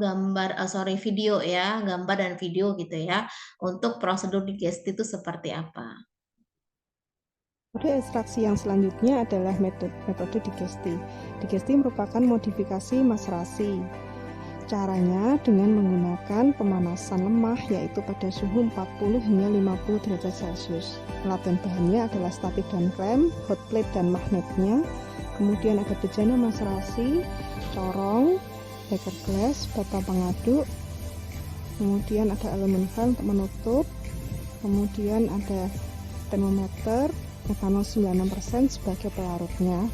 video ya, gambar dan video gitu ya, untuk prosedur digesti itu seperti apa. Metode ekstraksi yang selanjutnya adalah metode digesti. Digesti merupakan modifikasi maserasi. Caranya dengan menggunakan pemanasan lemah yaitu pada suhu 40 hingga 50 derajat Celcius. Alat dan bahannya adalah statik dan klem, hot plate dan magnetnya. Kemudian ada bejana maserasi, corong, beker glass, bata pengaduk, kemudian ada aluminium foil untuk menutup, kemudian ada termometer, etanol 96% sebagai pelarutnya.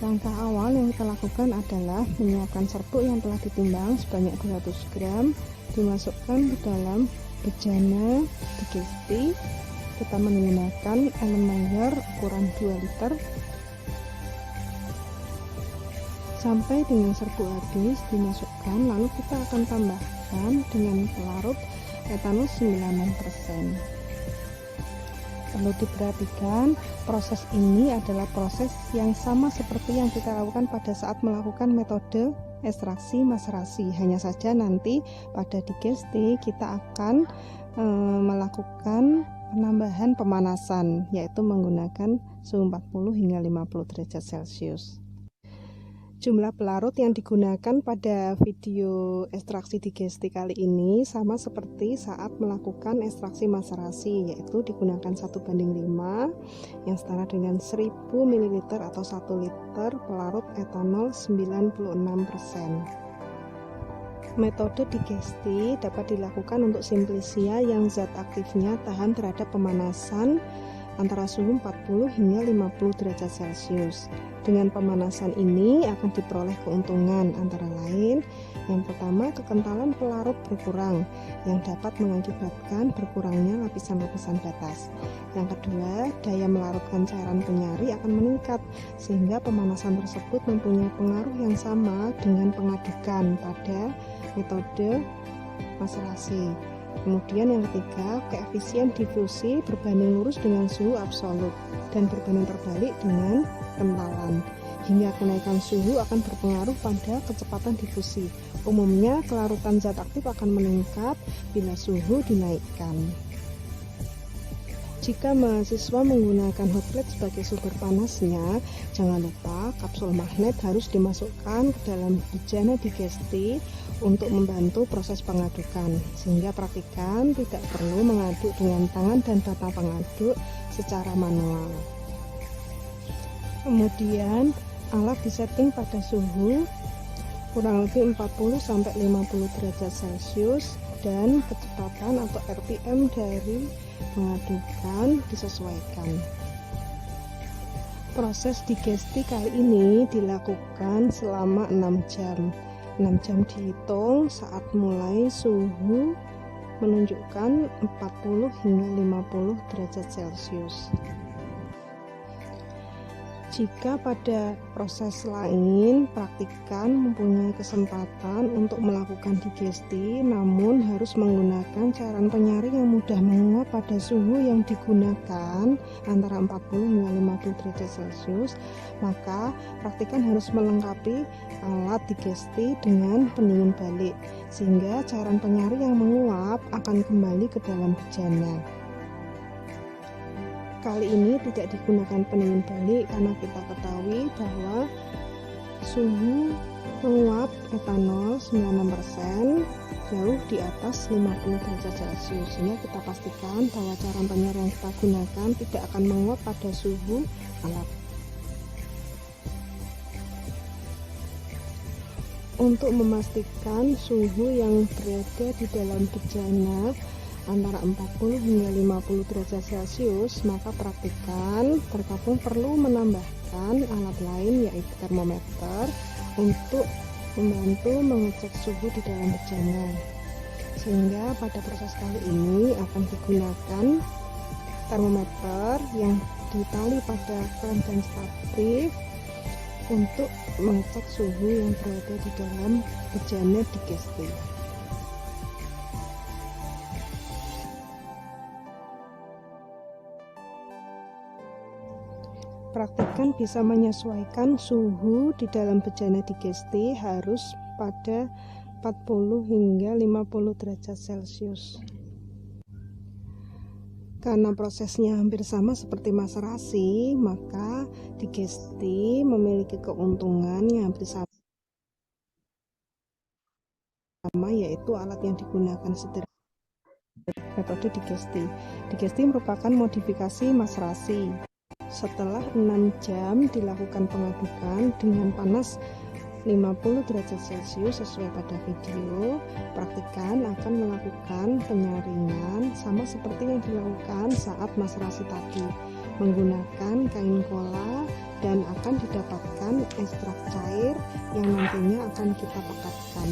Langkah awal yang kita lakukan adalah menyiapkan serbuk yang telah ditimbang sebanyak 200 gram, dimasukkan ke dalam bejana digesti. Kita menggunakan Erlenmeyer ukuran 2 liter sampai dengan serbuk habis dimasukkan, lalu kita akan tambahkan dengan pelarut etanol 96%. Perlu diperhatikan, proses ini adalah proses yang sama seperti yang kita lakukan pada saat melakukan metode ekstraksi maserasi. Hanya saja nanti pada digesti kita akan melakukan penambahan pemanasan, yaitu menggunakan suhu 40 hingga 50 derajat Celcius. Jumlah pelarut yang digunakan pada video ekstraksi digesti kali ini sama seperti saat melakukan ekstraksi maserasi, yaitu digunakan 1:5 yang setara dengan 1000 ml atau 1 liter pelarut etanol 96%. Metode digesti dapat dilakukan untuk simplisia yang zat aktifnya tahan terhadap pemanasan antara suhu 40 hingga 50 derajat Celcius. Dengan pemanasan ini akan diperoleh keuntungan antara lain, yang pertama kekentalan pelarut berkurang yang dapat mengakibatkan berkurangnya lapisan-lapisan batas. Yang kedua, daya melarutkan cairan penyari akan meningkat sehingga pemanasan tersebut mempunyai pengaruh yang sama dengan pengadukan pada metode maserasi. Kemudian yang ketiga, koefisien difusi berbanding lurus dengan suhu absolut dan berbanding terbalik dengan kentalan, hingga kenaikan suhu akan berpengaruh pada kecepatan difusi. Umumnya kelarutan zat aktif akan meningkat bila suhu dinaikkan. Jika mahasiswa menggunakan hot plate sebagai sumber panasnya, jangan lupa kapsul magnet harus dimasukkan ke dalam bejana digesti untuk membantu proses pengadukan, sehingga praktikan tidak perlu mengaduk dengan tangan dan bata pengaduk secara manual. Kemudian alat disetting pada suhu kurang lebih 40 sampai 50 derajat Celcius dan kecepatan atau RPM dari mengadukkan disesuaikan. Proses digesti kali ini dilakukan selama 6 jam. 6 jam dihitung saat mulai suhu menunjukkan 40 hingga 50 derajat Celcius. Jika pada proses lain praktikan mempunyai kesempatan untuk melakukan digesti, namun harus menggunakan cairan penyaring yang mudah menguap pada suhu yang digunakan antara 40 hingga 50 derajat Celcius, maka praktikan harus melengkapi alat digesti dengan pendingin balik, sehingga cairan penyaring yang menguap akan kembali ke dalam bejana. Kali ini tidak digunakan pendingin balik karena kita ketahui bahwa suhu menguap etanol 96% jauh di atas 50 derajat Celcius, sehingga kita pastikan bahwa cairan penyaring yang kita gunakan tidak akan menguap pada suhu alat. Untuk memastikan suhu yang berada di dalam bejana antara 40 hingga 50 derajat Celcius, maka praktikan terkadang perlu menambahkan alat lain yaitu termometer untuk membantu mengecek suhu di dalam bejana. Sehingga pada proses kali ini akan digunakan termometer yang ditali pada klem dan statif untuk mengecek suhu yang berada di dalam bejana digesti. Praktikan bisa menyesuaikan suhu di dalam bejana digesti harus pada 40 hingga 50 derajat Celcius. Karena prosesnya hampir sama seperti maserasi, maka digesti memiliki keuntungan yang hampir sama, yaitu alat yang digunakan sederhana. Metode digesti. Digesti merupakan modifikasi maserasi. Setelah 6 jam dilakukan pengadukan dengan panas 50 derajat Celcius sesuai pada video, praktikan akan melakukan penyaringan sama seperti yang dilakukan saat maserasi tadi, menggunakan kain kola, dan akan didapatkan ekstrak cair yang nantinya akan kita pekatkan,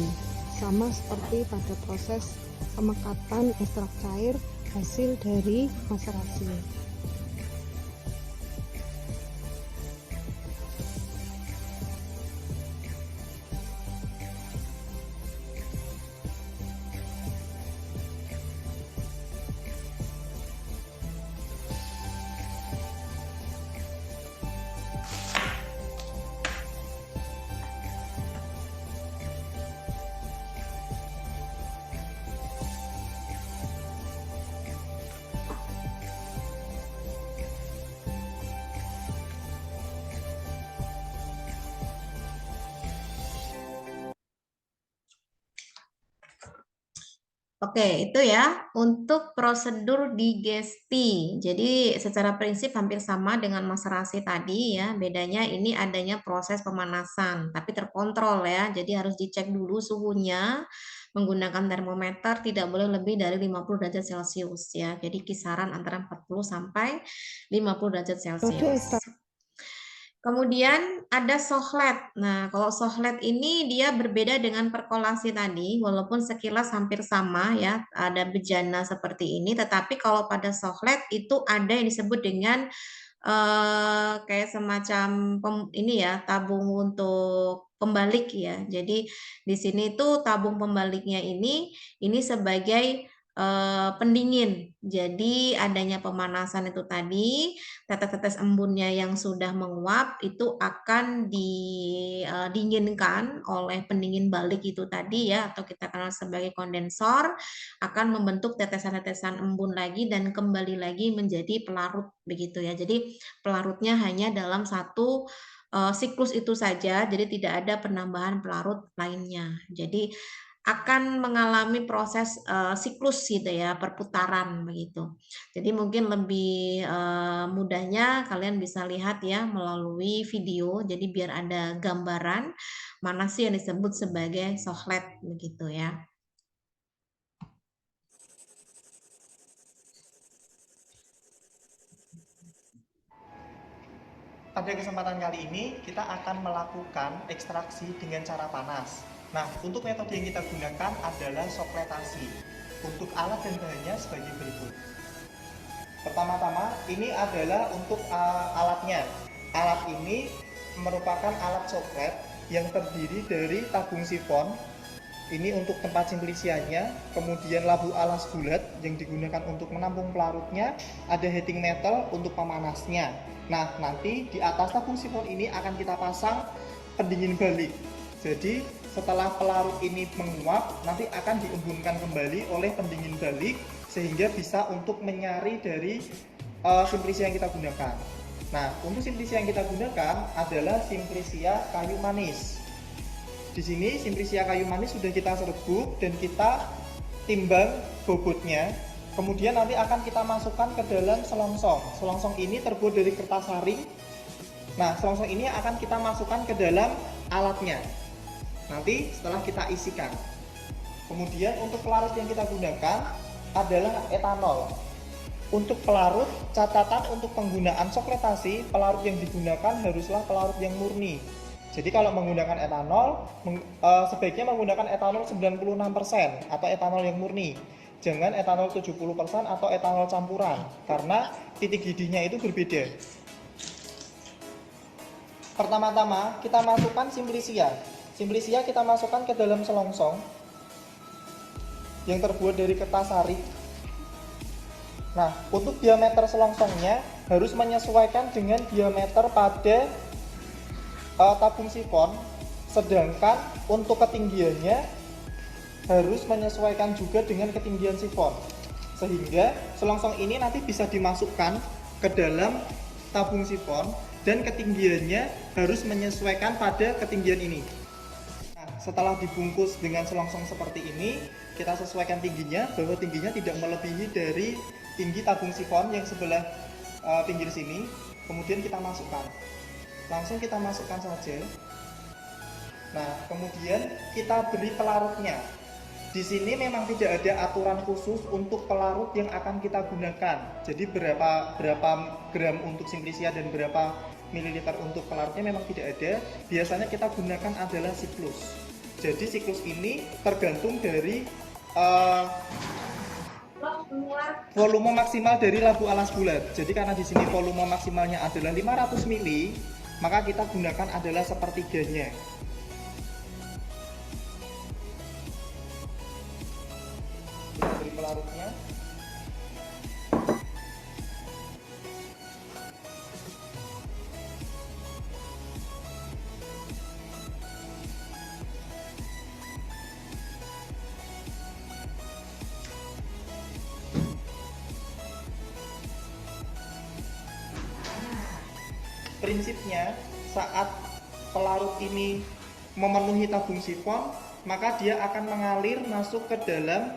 sama seperti pada proses pemekatan ekstrak cair hasil dari maserasi. Oke, itu ya untuk prosedur digesti. Jadi secara prinsip hampir sama dengan maserasi tadi ya. Bedanya ini adanya proses pemanasan, tapi terkontrol ya. Jadi harus dicek dulu suhunya menggunakan termometer, tidak boleh lebih dari 50 derajat Celcius ya. Jadi kisaran antara 40 sampai 50 derajat Celcius. Kemudian ada sohlet. Nah, kalau sohlet ini dia berbeda dengan perkolasi tadi, walaupun sekilas hampir sama ya, ada bejana seperti ini, tetapi kalau pada sohlet itu ada yang disebut dengan kayak semacam ini ya, tabung untuk pembalik ya. Jadi di sini tuh tabung pembaliknya ini sebagai pendingin. Jadi adanya pemanasan itu tadi, tetes-tetes embunnya yang sudah menguap itu akan didinginkan oleh pendingin balik itu tadi ya, atau kita kenal sebagai kondensor, akan membentuk tetesan-tetesan embun lagi dan kembali lagi menjadi pelarut begitu ya. Jadi pelarutnya hanya dalam satu siklus itu saja, jadi tidak ada penambahan pelarut lainnya. Jadi akan mengalami proses siklus gitu ya, perputaran begitu. Jadi mungkin lebih mudahnya kalian bisa lihat ya melalui video, jadi biar ada gambaran mana sih yang disebut sebagai sohlet begitu ya. pada kesempatan kali ini kita akan melakukan ekstraksi dengan cara panas. Nah, untuk metode yang kita gunakan adalah sokletasi. Untuk alat dan bahannya sebagai berikut. Pertama-tama, ini adalah untuk alatnya. Alat ini merupakan alat soklet yang terdiri dari tabung sifon. Ini untuk tempat simplisianya, kemudian labu alas bulat yang digunakan untuk menampung pelarutnya, ada heating metal untuk pemanasnya. Nah, nanti di atas tabung sifon ini akan kita pasang pendingin balik. Jadi, setelah pelarut ini menguap, nanti akan diembunkan kembali oleh pendingin balik sehingga bisa untuk menyari dari simplisia yang kita gunakan. Nah, untuk simplisia yang kita gunakan adalah simplisia kayu manis. Di sini simplisia kayu manis sudah kita serbuk dan kita timbang bobotnya. Kemudian nanti akan kita masukkan ke dalam selongsong. Selongsong ini terbuat dari kertas saring. Nah, selongsong ini akan kita masukkan ke dalam alatnya. Nanti setelah kita isikan. Kemudian untuk pelarut yang kita gunakan adalah etanol. Untuk pelarut, catatan untuk penggunaan sokletasi, pelarut yang digunakan haruslah pelarut yang murni. Jadi kalau menggunakan etanol, sebaiknya menggunakan etanol 96% atau etanol yang murni. Jangan etanol 70% atau etanol campuran, karena titik didihnya itu berbeda. Pertama-tama kita masukkan simplisia. Simplisia kita masukkan ke dalam selongsong yang terbuat dari kertas saring. Nah, untuk diameter selongsongnya harus menyesuaikan dengan diameter pada tabung sifon, sedangkan untuk ketinggiannya harus menyesuaikan juga dengan ketinggian sifon, sehingga selongsong ini nanti bisa dimasukkan ke dalam tabung sifon dan ketinggiannya harus menyesuaikan pada ketinggian ini. Nah, setelah dibungkus dengan selongsong seperti ini, kita sesuaikan tingginya, bahwa tingginya tidak melebihi dari tinggi tabung sifon yang sebelah pinggir sini. Kemudian kita masukkan. Langsung kita masukkan saja. Nah, kemudian kita beri pelarutnya. Di sini memang tidak ada aturan khusus untuk pelarut yang akan kita gunakan. Jadi berapa gram untuk simplisia dan berapa mililiter untuk pelarutnya memang tidak ada. Biasanya kita gunakan adalah siklus. Jadi siklus ini tergantung dari volume maksimal dari labu alas bulat. Jadi karena di sini volume maksimalnya adalah 500 ml, maka kita gunakan adalah sepertiganya. Kita beri pelarutnya. Prinsipnya saat pelarut ini memenuhi tabung sifon, maka dia akan mengalir masuk ke dalam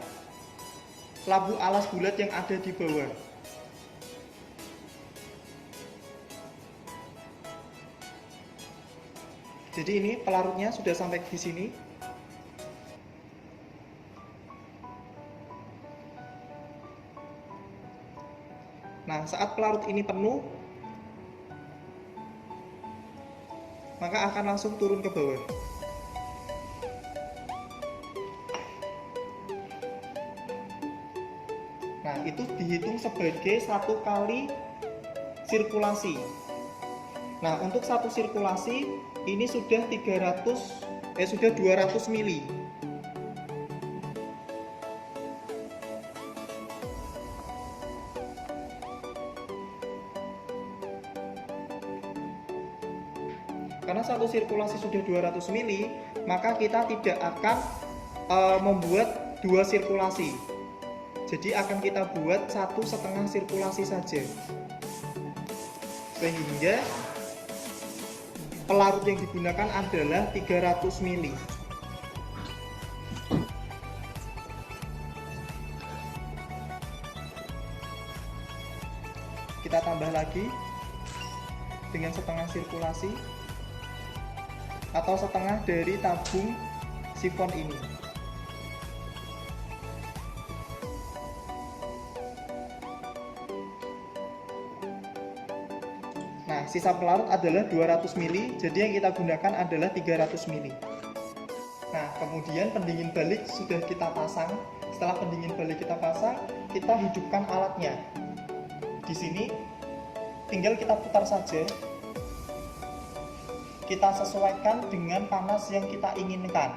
labu alas bulat yang ada di bawah. Jadi ini pelarutnya sudah sampai di sini. Nah, saat pelarut ini penuh, maka akan langsung turun ke bawah. Nah, itu dihitung sebagai satu kali sirkulasi. Nah, untuk satu sirkulasi ini sudah 200 mili. Karena satu sirkulasi sudah 200 mili, maka kita tidak akan membuat dua sirkulasi. Jadi akan kita buat 1,5 sirkulasi saja. Sehingga pelarut yang digunakan adalah 300 mili. Kita tambah lagi dengan setengah sirkulasi atau setengah dari tabung sifon ini. Nah, sisa pelarut adalah 200 ml, jadi yang kita gunakan adalah 300 ml. Nah, kemudian pendingin balik sudah kita pasang. Setelah pendingin balik kita pasang, kita hidupkan alatnya. Di sini tinggal kita putar saja. Kita sesuaikan dengan panas yang kita inginkan.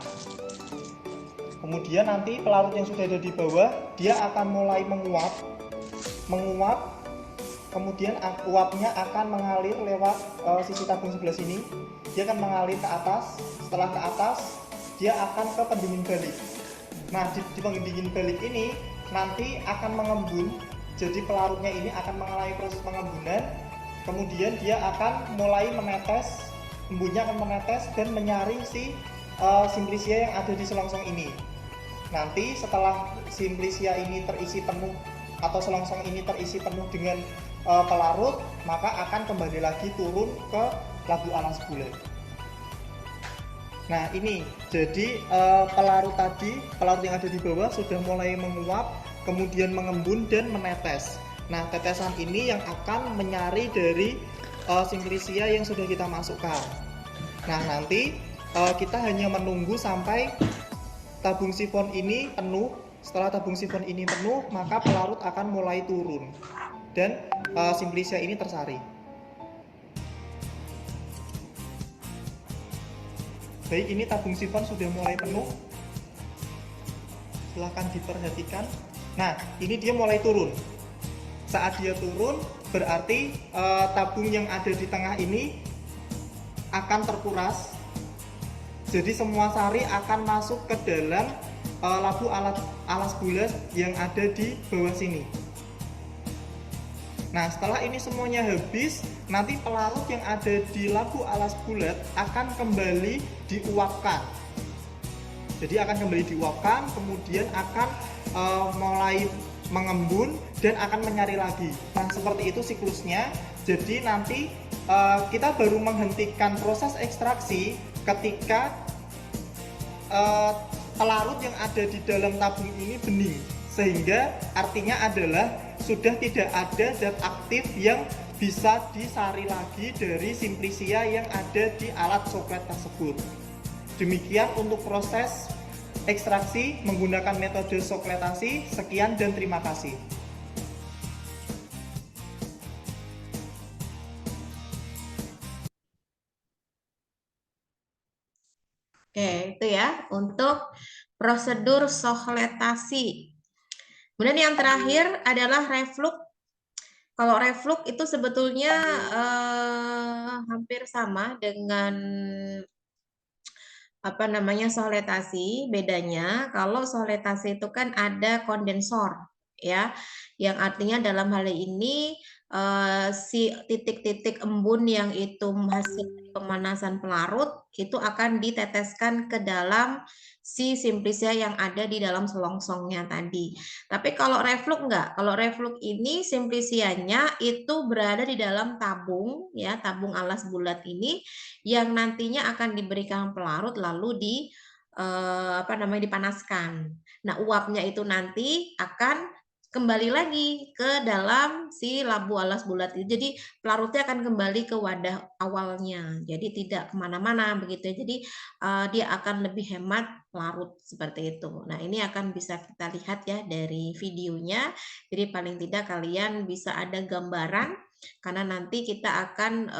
Kemudian nanti pelarut yang sudah ada di bawah, dia akan mulai menguap, kemudian uapnya akan mengalir lewat sisi tabung sebelah sini. Dia akan mengalir ke atas. Setelah ke atas, dia akan ke pendingin balik. Nah, di pendingin balik ini nanti akan mengembun. Jadi pelarutnya ini akan mengalami proses pengembunan. Kemudian dia akan mulai menetes, embunnya akan menetes dan menyaring si simplisia yang ada di selongsong ini. Nanti setelah simplisia ini terisi penuh atau selongsong ini terisi penuh dengan pelarut, maka akan kembali lagi turun ke labu alas bulat. Nah, ini jadi pelarut yang ada di bawah sudah mulai menguap, kemudian mengembun dan menetes. Nah, tetesan ini yang akan menyari dari simplisia yang sudah kita masukkan. Nah, nanti kita hanya menunggu sampai tabung sifon ini penuh. Setelah tabung sifon ini penuh, maka pelarut akan mulai turun dan simplisia ini tersaring. Baik, ini tabung sifon sudah mulai penuh. Silahkan diperhatikan. Nah, ini dia mulai turun. Saat dia turun, berarti tabung yang ada di tengah ini akan terkuras. Jadi semua sari akan masuk ke dalam labu alas bulat yang ada di bawah sini. Nah, setelah ini semuanya habis, nanti pelarut yang ada di labu alas bulat akan kembali diuapkan. Jadi akan kembali diuapkan, kemudian akan mulai mengembun dan akan menyari lagi. Nah, seperti itu siklusnya. Jadi nanti kita baru menghentikan proses ekstraksi ketika pelarut yang ada di dalam tabung ini bening, sehingga artinya adalah sudah tidak ada zat aktif yang bisa disari lagi dari simplisia yang ada di alat soklet tersebut. Demikian untuk proses ekstraksi menggunakan metode sokletasi. Sekian dan terima kasih. Oke, itu ya untuk prosedur sokletasi. Kemudian yang terakhir adalah reflux. Kalau reflux itu sebetulnya hampir sama dengan sokletasi. Bedanya kalau sokletasi itu kan ada kondensor, ya, yang artinya dalam hal ini si titik-titik embun yang itu hasil pemanasan pelarut itu akan diteteskan ke dalam si simplisia yang ada di dalam selongsongnya tadi. Tapi kalau reflux enggak, kalau reflux ini simplisianya itu berada di dalam tabung, ya, tabung alas bulat ini yang nantinya akan diberikan pelarut lalu dipanaskan. Nah, uapnya itu nanti akan kembali lagi ke dalam si labu alas bulat itu. Jadi pelarutnya akan kembali ke wadah awalnya. Jadi tidak kemana-mana begitu ya. Jadi dia akan lebih hemat larut seperti itu. Nah, ini akan bisa kita lihat ya dari videonya. Jadi paling tidak kalian bisa ada gambaran, karena nanti kita akan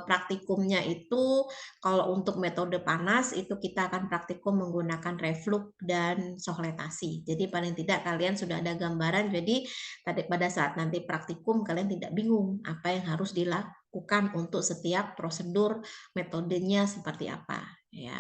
praktikumnya itu kalau untuk metode panas itu kita akan praktikum menggunakan reflux dan sokletasi. Jadi paling tidak kalian sudah ada gambaran, jadi pada saat nanti praktikum kalian tidak bingung apa yang harus dilakukan untuk setiap prosedur, metodenya seperti apa ya.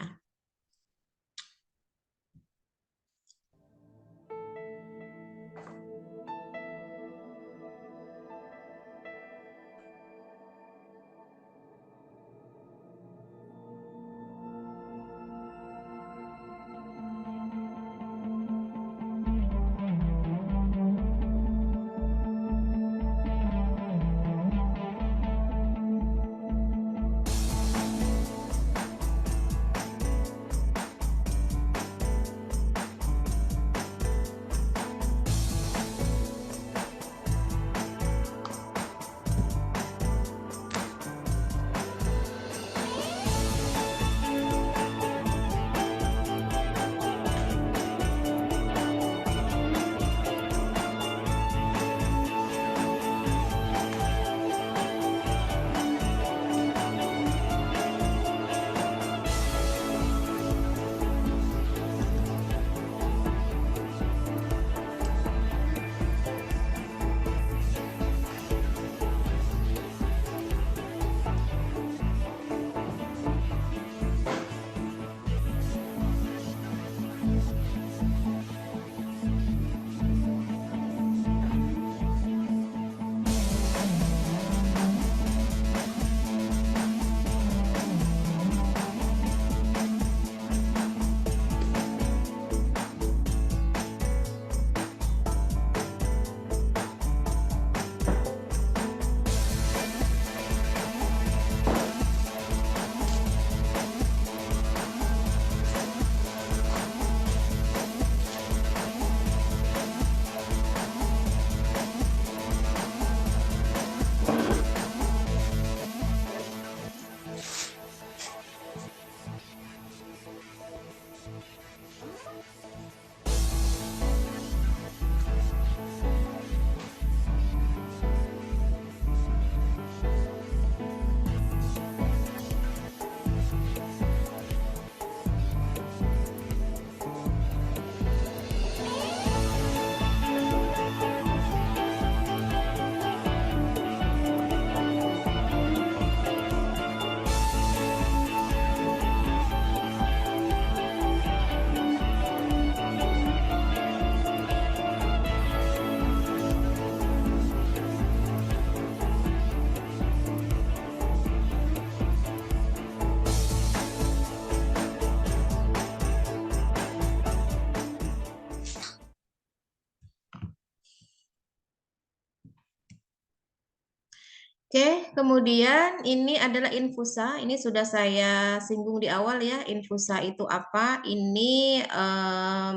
Oke, kemudian ini adalah infusa. Ini sudah saya singgung di awal ya. Infusa itu apa? Ini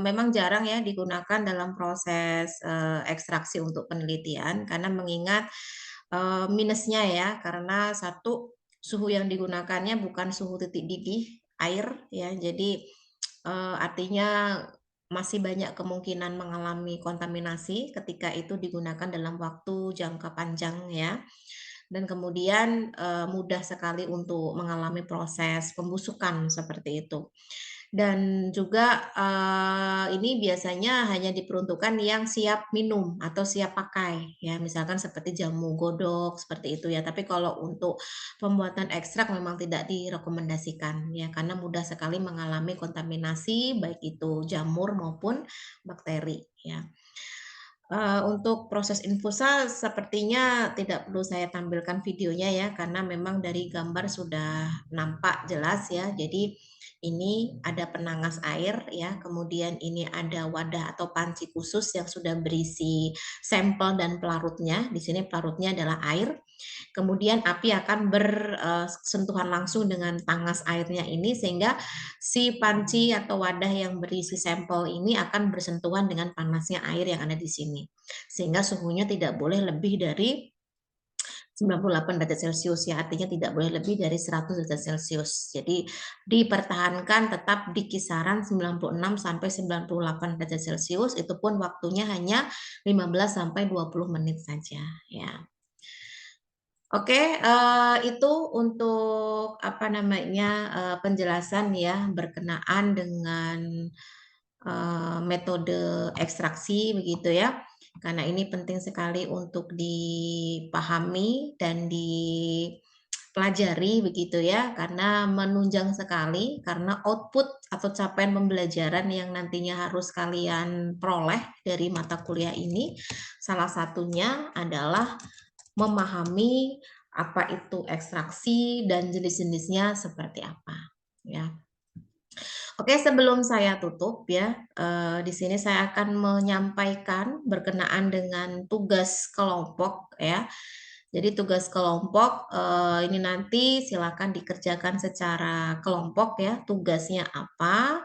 memang jarang ya digunakan dalam proses ekstraksi untuk penelitian karena mengingat minusnya ya. Karena satu, suhu yang digunakannya bukan suhu titik didih air ya. Jadi artinya masih banyak kemungkinan mengalami kontaminasi ketika itu digunakan dalam waktu jangka panjang ya. Dan kemudian mudah sekali untuk mengalami proses pembusukan seperti itu. Dan juga ini biasanya hanya diperuntukkan yang siap minum atau siap pakai ya, misalkan seperti jamu godok seperti itu ya. Tapi kalau untuk pembuatan ekstrak memang tidak direkomendasikan ya, karena mudah sekali mengalami kontaminasi baik itu jamur maupun bakteri ya. Untuk proses infusa sepertinya tidak perlu saya tampilkan videonya ya, karena memang dari gambar sudah nampak jelas ya. Jadi ini ada penangas air ya, kemudian ini ada wadah atau panci khusus yang sudah berisi sampel dan pelarutnya. Di sini pelarutnya adalah air. Kemudian api akan bersentuhan langsung dengan tangas airnya ini sehingga si panci atau wadah yang berisi sampel ini akan bersentuhan dengan panasnya air yang ada di sini. Sehingga suhunya tidak boleh lebih dari 98 derajat Celcius ya, artinya tidak boleh lebih dari 100 derajat Celcius. Jadi dipertahankan tetap di kisaran 96 sampai 98 derajat Celcius, itu pun waktunya hanya 15 sampai 20 menit saja ya. Oke, itu untuk apa namanya penjelasan ya berkenaan dengan metode ekstraksi begitu ya. Karena ini penting sekali untuk dipahami dan dipelajari begitu ya, karena menunjang sekali karena output atau capaian pembelajaran yang nantinya harus kalian peroleh dari mata kuliah ini salah satunya adalah memahami apa itu ekstraksi dan jenis-jenisnya seperti apa ya. Oke, sebelum saya tutup ya, di sini saya akan menyampaikan berkenaan dengan tugas kelompok ya. Jadi tugas kelompok ini nanti silakan dikerjakan secara kelompok ya. Tugasnya apa?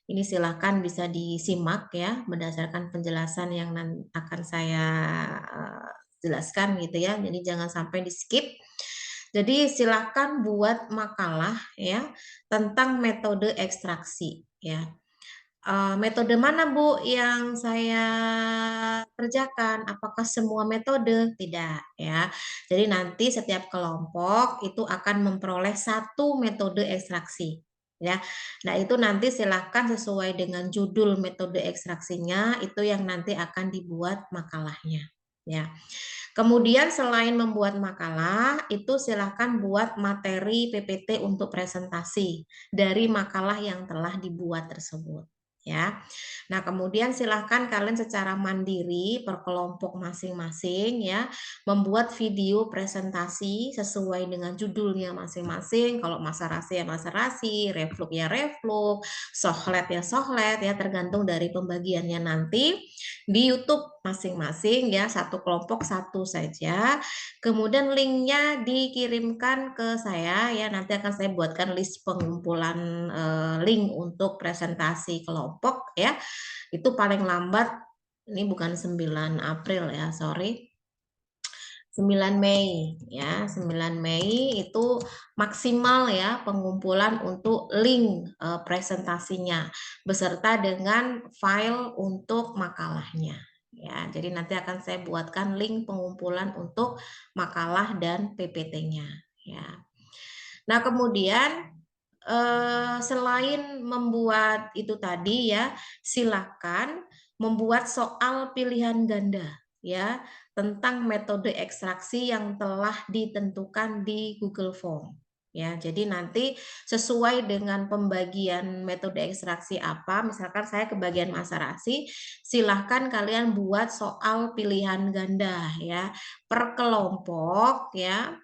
Ini silakan bisa disimak ya berdasarkan penjelasan yang akan saya jelaskan gitu ya. Jadi jangan sampai di skip. Jadi silakan buat makalah ya tentang metode ekstraksi ya. Metode mana Bu yang saya kerjakan? Apakah semua metode? Tidak ya. Jadi nanti setiap kelompok itu akan memperoleh satu metode ekstraksi ya. Nah, itu nanti silahkan sesuai dengan judul metode ekstraksinya itu yang nanti akan dibuat makalahnya ya. Kemudian selain membuat makalah, itu silahkan buat materi PPT untuk presentasi dari makalah yang telah dibuat tersebut. Ya, nah kemudian silahkan kalian secara mandiri per kelompok masing-masing ya membuat video presentasi sesuai dengan judulnya masing-masing. Kalau masarasi ya masarasi, reflux ya reflux, sohlet ya sohlet ya tergantung dari pembagiannya nanti di YouTube masing-masing ya, satu kelompok satu saja. Kemudian linknya dikirimkan ke saya ya, nanti akan saya buatkan list pengumpulan link untuk presentasi kelompok ya. Itu paling lambat, ini bukan 9 April ya, sorry. 9 Mei ya, 9 Mei itu maksimal ya pengumpulan untuk link presentasinya beserta dengan file untuk makalahnya ya. Jadi nanti akan saya buatkan link pengumpulan untuk makalah dan PPT-nya ya. Nah, kemudian selain membuat itu tadi ya, silakan membuat soal pilihan ganda ya tentang metode ekstraksi yang telah ditentukan di Google Form. Ya, jadi nanti sesuai dengan pembagian metode ekstraksi apa, misalkan saya ke bagian masarasi, silahkan kalian buat soal pilihan ganda ya per kelompok ya.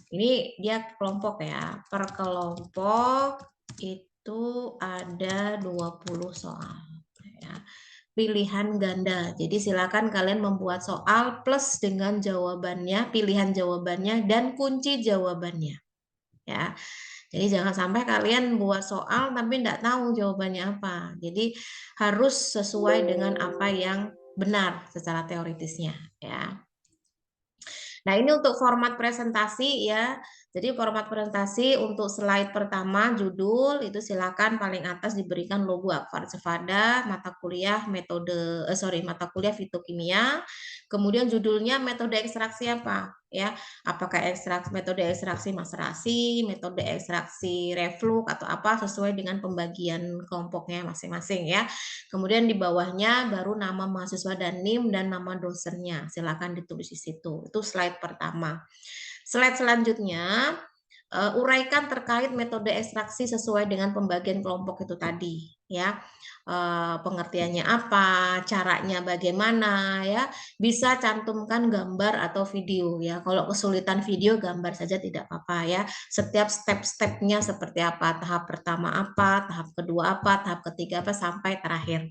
Ini dia kelompok ya. Per kelompok itu ada 20 soal ya. pilihan ganda. Jadi silakan kalian membuat soal plus dengan jawabannya, pilihan jawabannya, dan kunci jawabannya. Ya, jadi jangan sampai kalian buat soal tapi tidak tahu jawabannya apa. Jadi harus sesuai dengan apa yang benar secara teoritisnya. Ya. Nah, ini untuk format presentasi ya. Jadi format presentasi untuk slide pertama judul itu silakan paling atas diberikan logo Akvar Cevada, mata kuliah mata kuliah fitokimia. Kemudian judulnya metode ekstraksi apa ya? Apakah metode ekstraksi maserasi, metode ekstraksi reflux atau apa sesuai dengan pembagian kelompoknya masing-masing ya. Kemudian di bawahnya baru nama mahasiswa dan NIM dan nama dosennya. Silakan ditulis di situ. Itu slide pertama. Slide selanjutnya, uraikan terkait metode ekstraksi sesuai dengan pembagian kelompok itu tadi, ya. Pengertiannya apa, caranya bagaimana, ya. Bisa cantumkan gambar atau video, ya. Kalau kesulitan video, gambar saja tidak apa-apa, ya. Setiap step-stepnya seperti apa, tahap pertama apa, tahap kedua apa, tahap ketiga apa, sampai terakhir.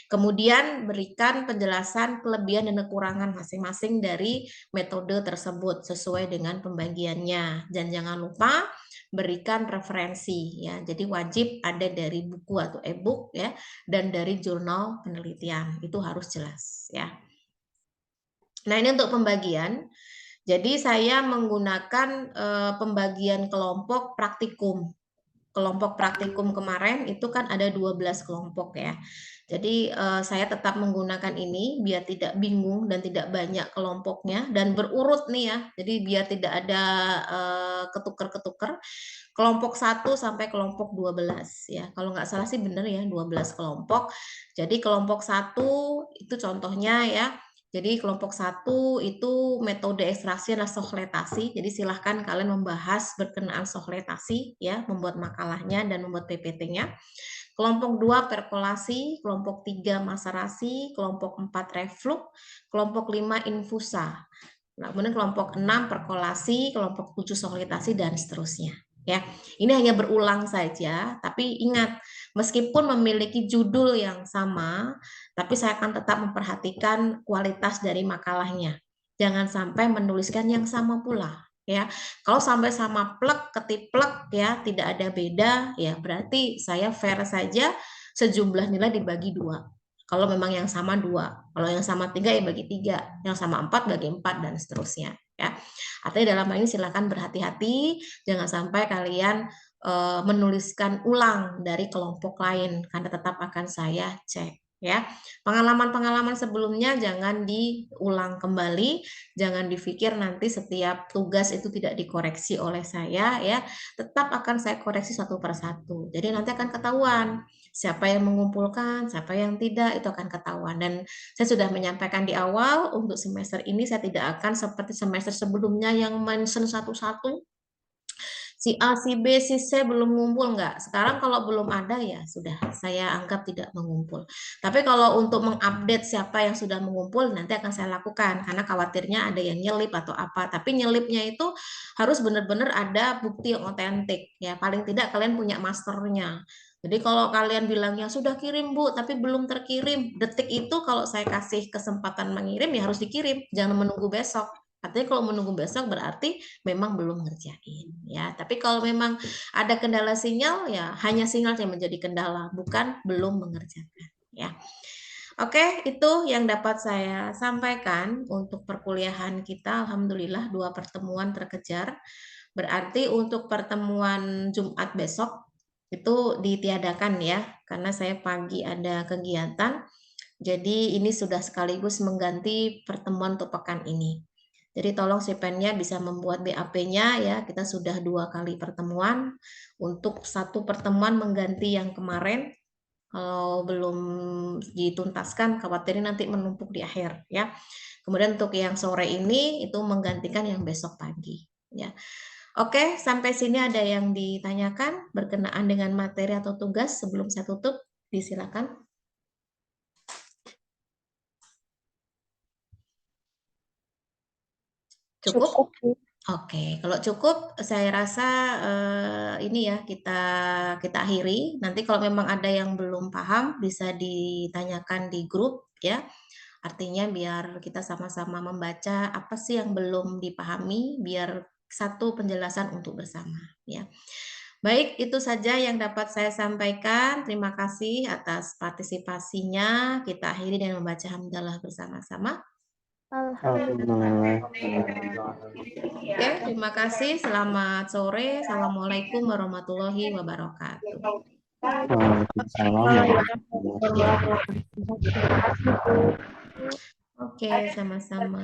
Kemudian berikan penjelasan kelebihan dan kekurangan masing-masing dari metode tersebut sesuai dengan pembagiannya. Dan jangan lupa berikan referensi ya. Jadi wajib ada dari buku atau e-book ya dan dari jurnal penelitian. Itu harus jelas ya. Nah, ini untuk pembagian. Jadi saya menggunakan pembagian kelompok praktikum. Kelompok praktikum kemarin itu kan ada 12 kelompok ya. Jadi saya tetap menggunakan ini biar tidak bingung dan tidak banyak kelompoknya dan berurut nih ya. Jadi biar tidak ada ketuker-ketuker. Kelompok 1 sampai kelompok 12 ya. Kalau nggak salah sih bener ya 12 kelompok. Jadi kelompok 1 itu contohnya ya. Jadi kelompok 1 itu metode ekstraksi adalah sohletasi. Jadi silahkan kalian membahas berkenaan sohletasi ya, membuat makalahnya dan membuat PPT-nya. Kelompok 2 perkolasi, kelompok 3 maserasi, kelompok 4 reflux, kelompok 5 infusa. Nah, kemudian kelompok 6 perkolasi, kelompok 7 sohletasi dan seterusnya. Ya, ini hanya berulang saja, tapi ingat meskipun memiliki judul yang sama, tapi saya akan tetap memperhatikan kualitas dari makalahnya. Jangan sampai menuliskan yang sama pula, ya. Kalau sampai sama plek ketiplek ya, tidak ada beda, ya berarti saya fair saja sejumlah nilai dibagi 2. Kalau memang yang sama 2, kalau yang sama 3 ya bagi 3, yang sama 4 bagi 4 dan seterusnya, ya. Artinya dalam hal ini silakan berhati-hati, jangan sampai kalian menuliskan ulang dari kelompok lain karena tetap akan saya cek ya. Pengalaman-pengalaman sebelumnya jangan diulang kembali, jangan dipikir nanti setiap tugas itu tidak dikoreksi oleh saya ya. Tetap akan saya koreksi satu persatu. Jadi nanti akan ketahuan siapa yang mengumpulkan, siapa yang tidak, itu akan ketahuan. Dan saya sudah menyampaikan di awal untuk semester ini saya tidak akan seperti semester sebelumnya yang mention satu-satu si A, si B, si C belum ngumpul nggak? Sekarang kalau belum ada ya sudah, saya anggap tidak mengumpul. Tapi kalau untuk mengupdate siapa yang sudah mengumpul, nanti akan saya lakukan, karena khawatirnya ada yang nyelip atau apa. Tapi nyelipnya itu harus benar-benar ada bukti yang otentik. Ya, paling tidak kalian punya masternya. Jadi kalau kalian bilangnya sudah kirim Bu, tapi belum terkirim, detik itu kalau saya kasih kesempatan mengirim ya harus dikirim, jangan menunggu besok. Artinya kalau menunggu besok berarti memang belum ngerjain ya. Tapi kalau memang ada kendala sinyal ya hanya sinyal yang menjadi kendala, bukan belum mengerjakan ya. Oke, itu yang dapat saya sampaikan untuk perkuliahan kita. Alhamdulillah 2 pertemuan terkejar. Berarti untuk pertemuan Jumat besok itu ditiadakan ya, karena saya pagi ada kegiatan. Jadi ini sudah sekaligus mengganti pertemuan untuk pekan ini. Jadi tolong Sipennya bisa membuat BAP-nya ya. Kita sudah 2 kali pertemuan. Untuk 1 pertemuan mengganti yang kemarin. Kalau belum dituntaskan, khawatirnya nanti menumpuk di akhir ya. Kemudian untuk yang sore ini itu menggantikan yang besok pagi ya. Oke, sampai sini ada yang ditanyakan berkenaan dengan materi atau tugas sebelum saya tutup? Disilakan. Cukup? Oke, kalau cukup saya rasa ini ya kita akhiri. Nanti kalau memang ada yang belum paham bisa ditanyakan di grup ya. Artinya biar kita sama-sama membaca apa sih yang belum dipahami biar satu penjelasan untuk bersama ya. Baik, itu saja yang dapat saya sampaikan. Terima kasih atas partisipasinya. Kita akhiri dengan membaca hamdalah bersama-sama. Alhamdulillah. Oke, terima kasih. Selamat sore. Assalamualaikum warahmatullahi wabarakatuh. Waalaikumsalam warahmatullahi wabarakatuh. Oke, sama-sama.